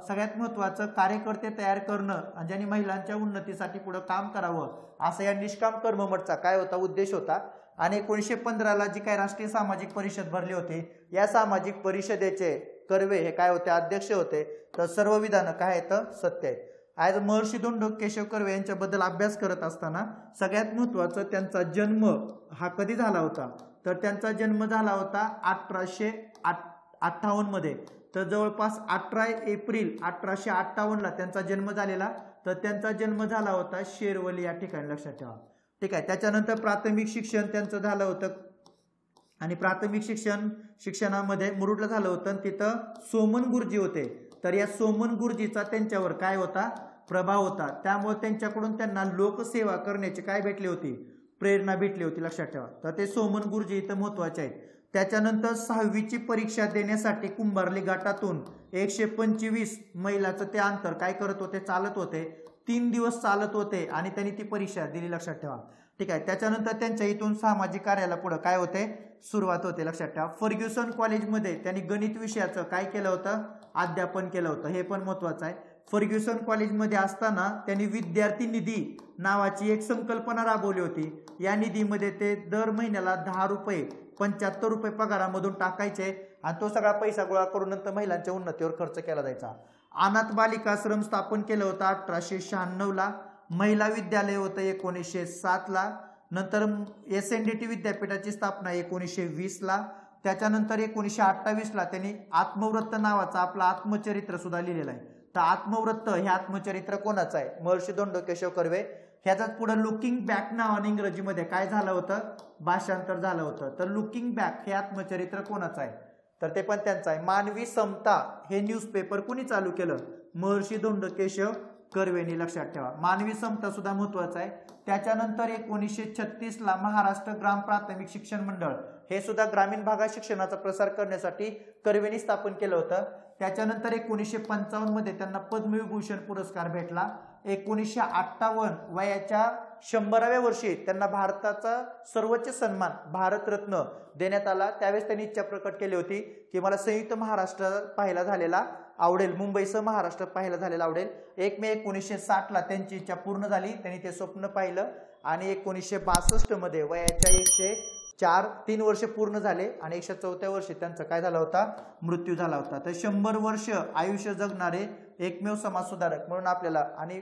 सगळ्यात महत्वाचं कार्यकर्ते तयार करणं आणि ज्यांनी महिलांच्या उन्नतीसाठी पुढे काम करावं असं या निष्काम कर्म मठचा काय होता, उद्देश होता. आणि 1915ला जी काय राष्ट्रीय सामाजिक परिषद भरली होती, या सामाजिक परिषदेचे कर्वे हे काय होते, अध्यक्ष होते. तर सर्व विधानं काय आहेत, सत्य आहेत. आज महर्षी धोंडो केशव कर्वे यांच्याबद्दल अभ्यास करत असताना सगळ्यात महत्वाचं त्यांचा जन्म हा कधी झाला होता, तर त्यांचा जन्म झाला होता 1858 मध्ये. तर जवळपास 18 एप्रिल 1858ला त्यांचा जन्म झालेला. तर त्यांचा जन्म झाला होता शेरवली या ठिकाणी, लक्षात ठेवा. ठीक आहे, त्याच्यानंतर प्राथमिक शिक्षण त्यांचं झालं होतं आणि प्राथमिक शिक्षणामध्ये मुरुडला झालं होतं. तिथं सोमन गुरुजी होते. तर या सोमन गुरुजीचा त्यांच्यावर काय होता, प्रभाव होता. त्यामुळे त्यांच्याकडून त्यांना लोकसेवा करण्याची काय भेटली होती, प्रेरणा भेटली होती, लक्षात ठेवा. तर ते सोमन गुरुजी इथं महत्वाचे आहेत. त्याच्यानंतर 6वीची परीक्षा देण्यासाठी कुंभारली घाटातून 125 मैलाचं ते अंतर काय करत होते, चालत होते. 3 दिवस चालत होते आणि त्यांनी ती परीक्षा दिली, लक्षात ठेवा. ठीक आहे, त्याच्यानंतर त्यांच्या इथून सामाजिक कार्याला पुढे काय होते, सुरुवात होते, लक्षात ठेवा. फर्ग्युसन कॉलेजमध्ये त्यांनी गणित विषयाचं काय केलं होतं, अध्यापन केलं होतं. हे पण महत्वाचं आहे. फर्ग्युसन कॉलेजमध्ये असताना त्यांनी विद्यार्थी निधी नावाची एक संकल्पना राबवली होती. या निधीमध्ये ते दर महिन्याला 10 रुपये 75 रुपये पगारामधून टाकायचे आणि तो सगळा पैसा गोळा करून नंतर महिलांच्या उन्नतीवर खर्च केला जायचा. अनाथ बालिकाश्रम स्थापन केलं होतं 1896ला. महिला विद्यालय होतं 1907ला. नंतर SNDT विद्यापीठाची स्थापना 1920ला. त्याच्यानंतर 1928ला त्यांनी आत्मवृत्त नावाचा आपला आत्मचरित्र सुद्धा लिहिलेला आहे. तर आत्मवृत्त हे आत्मचरित्र कोणाचं आहे, महर्षी धोंडो केशव कर्वे. ह्याचाच पुढे लुकिंग बॅक नावाने इंग्रजीमध्ये काय झालं होतं, भाषांतर झालं होतं. तर लुकिंग बॅक हे आत्मचरित्र कोणाचं आहे, तर ते पण त्यांचं आहे. मानवी समता हे न्यूजपेपर कुणी चालू केलं, महर्षी धोंडो केशव कर्वेनी, लक्षात ठेवा. मानवी समता सुद्धा महत्वाचं आहे. त्याच्यानंतर 1936ला महाराष्ट्र ग्राम प्राथमिक शिक्षण मंडळ हे सुद्धा ग्रामीण भागात शिक्षणाचा प्रसार करण्यासाठी कर्वेनी स्थापन केलं होतं. त्याच्यानंतर 1955 मध्ये त्यांना पद्मविभूषण पुरस्कार भेटला. 1958 वयाच्या 100व्या वर्षी त्यांना भारताचा सर्वोच्च सन्मान भारतरत्न देण्यात आला. त्यावेळेस त्यांनी इच्छा प्रकट केली होती की मला संयुक्त महाराष्ट्र पाहायला झालेला आवडेल, मुंबईसह महाराष्ट्र पाहायला झालेला आवडेल. 1 मे 1960ला त्यांची इच्छा पूर्ण झाली. त्यांनी ते स्वप्न पाहिलं आणि 1962 मध्ये वयाच्या 3 वर्ष पूर्ण झाले आणि 104व्या वर्षी त्यांचा काय झाला होता, मृत्यू झाला होता. तर 100 वर्ष आयुष्य जगणारे एकमेव समाजसुधारक म्हणून आपल्याला आणि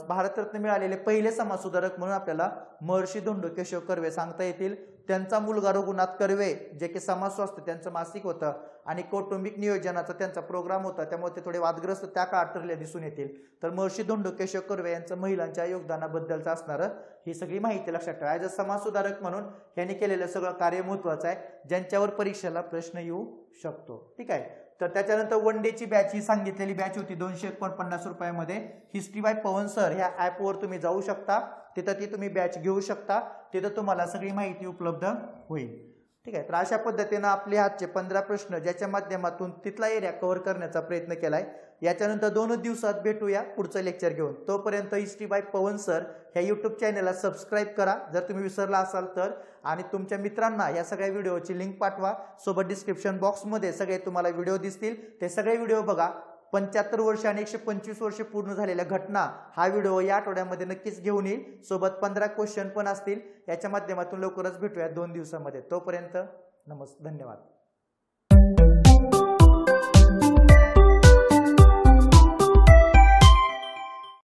भारतरत्न मिळालेले पहिले समाजसुधारक म्हणून आपल्याला महर्षी धोंडो केशव कर्वे सांगता येतील. त्यांचा मुलगा रघुनाथ कर्वे जे की समाज स्वास्थ्य त्यांचं मासिक होतं आणि कौटुंबिक नियोजनाचा त्यांचा प्रोग्राम होता, त्यामुळे ते थोडे वादग्रस्त त्या काळात ठरले दिसून येतील. तर महर्षी धोंडो केशव कर्वे यांचं महिलांच्या योगदानाबद्दलचं असणारं ही सगळी माहिती लक्षात ठेवा. ॲज अ समाजसुधारक म्हणून यांनी केलेलं सगळं कार्य महत्वाचं आहे, ज्यांच्यावर परीक्षेला प्रश्न येऊ शकतो. ठीक आहे, तर त्याच्यानंतर वन डेची बॅच ही सांगितलेली बॅच होती 249 रुपयामध्ये. हिस्ट्री बाय पवन सर ह्या ॲपवर तुम्ही जाऊ शकता, तिथं ती तुम्ही बॅच घेऊ शकता, तिथं तुम्हाला सगळी माहिती उपलब्ध होईल. ठीक आहे, तर अशा पद्धतीनं आपले हातचे 15 प्रश्न ज्याच्या माध्यमातून तिथला एरिया कव्हर करण्याचा प्रयत्न केलाय. याच्यानंतर 2 दिवसात भेटूया पुढचं लेक्चर घेऊन. तोपर्यंत हिस्ट्री बाय पवन सर ह्या यूट्यूब चॅनलला सबस्क्राईब करा जर तुम्ही विसरला असाल तर, आणि तुमच्या मित्रांना या सगळ्या व्हिडिओची लिंक पाठवा. सोबत डिस्क्रिप्शन बॉक्समध्ये सगळे तुम्हाला व्हिडिओ दिसतील, ते सगळे व्हिडिओ बघा. 75 वर्ष आणि 125 वर्ष पूर्ण झालेल्या घटना हा व्हिडिओ या आठवड्यामध्ये नक्कीच घेऊन येईल. सोबत 15 क्वेश्चन पण असतील. याच्या माध्यमातून लवकरच भेटूया 2 दिवसामध्ये. तोपर्यंत धन्यवाद.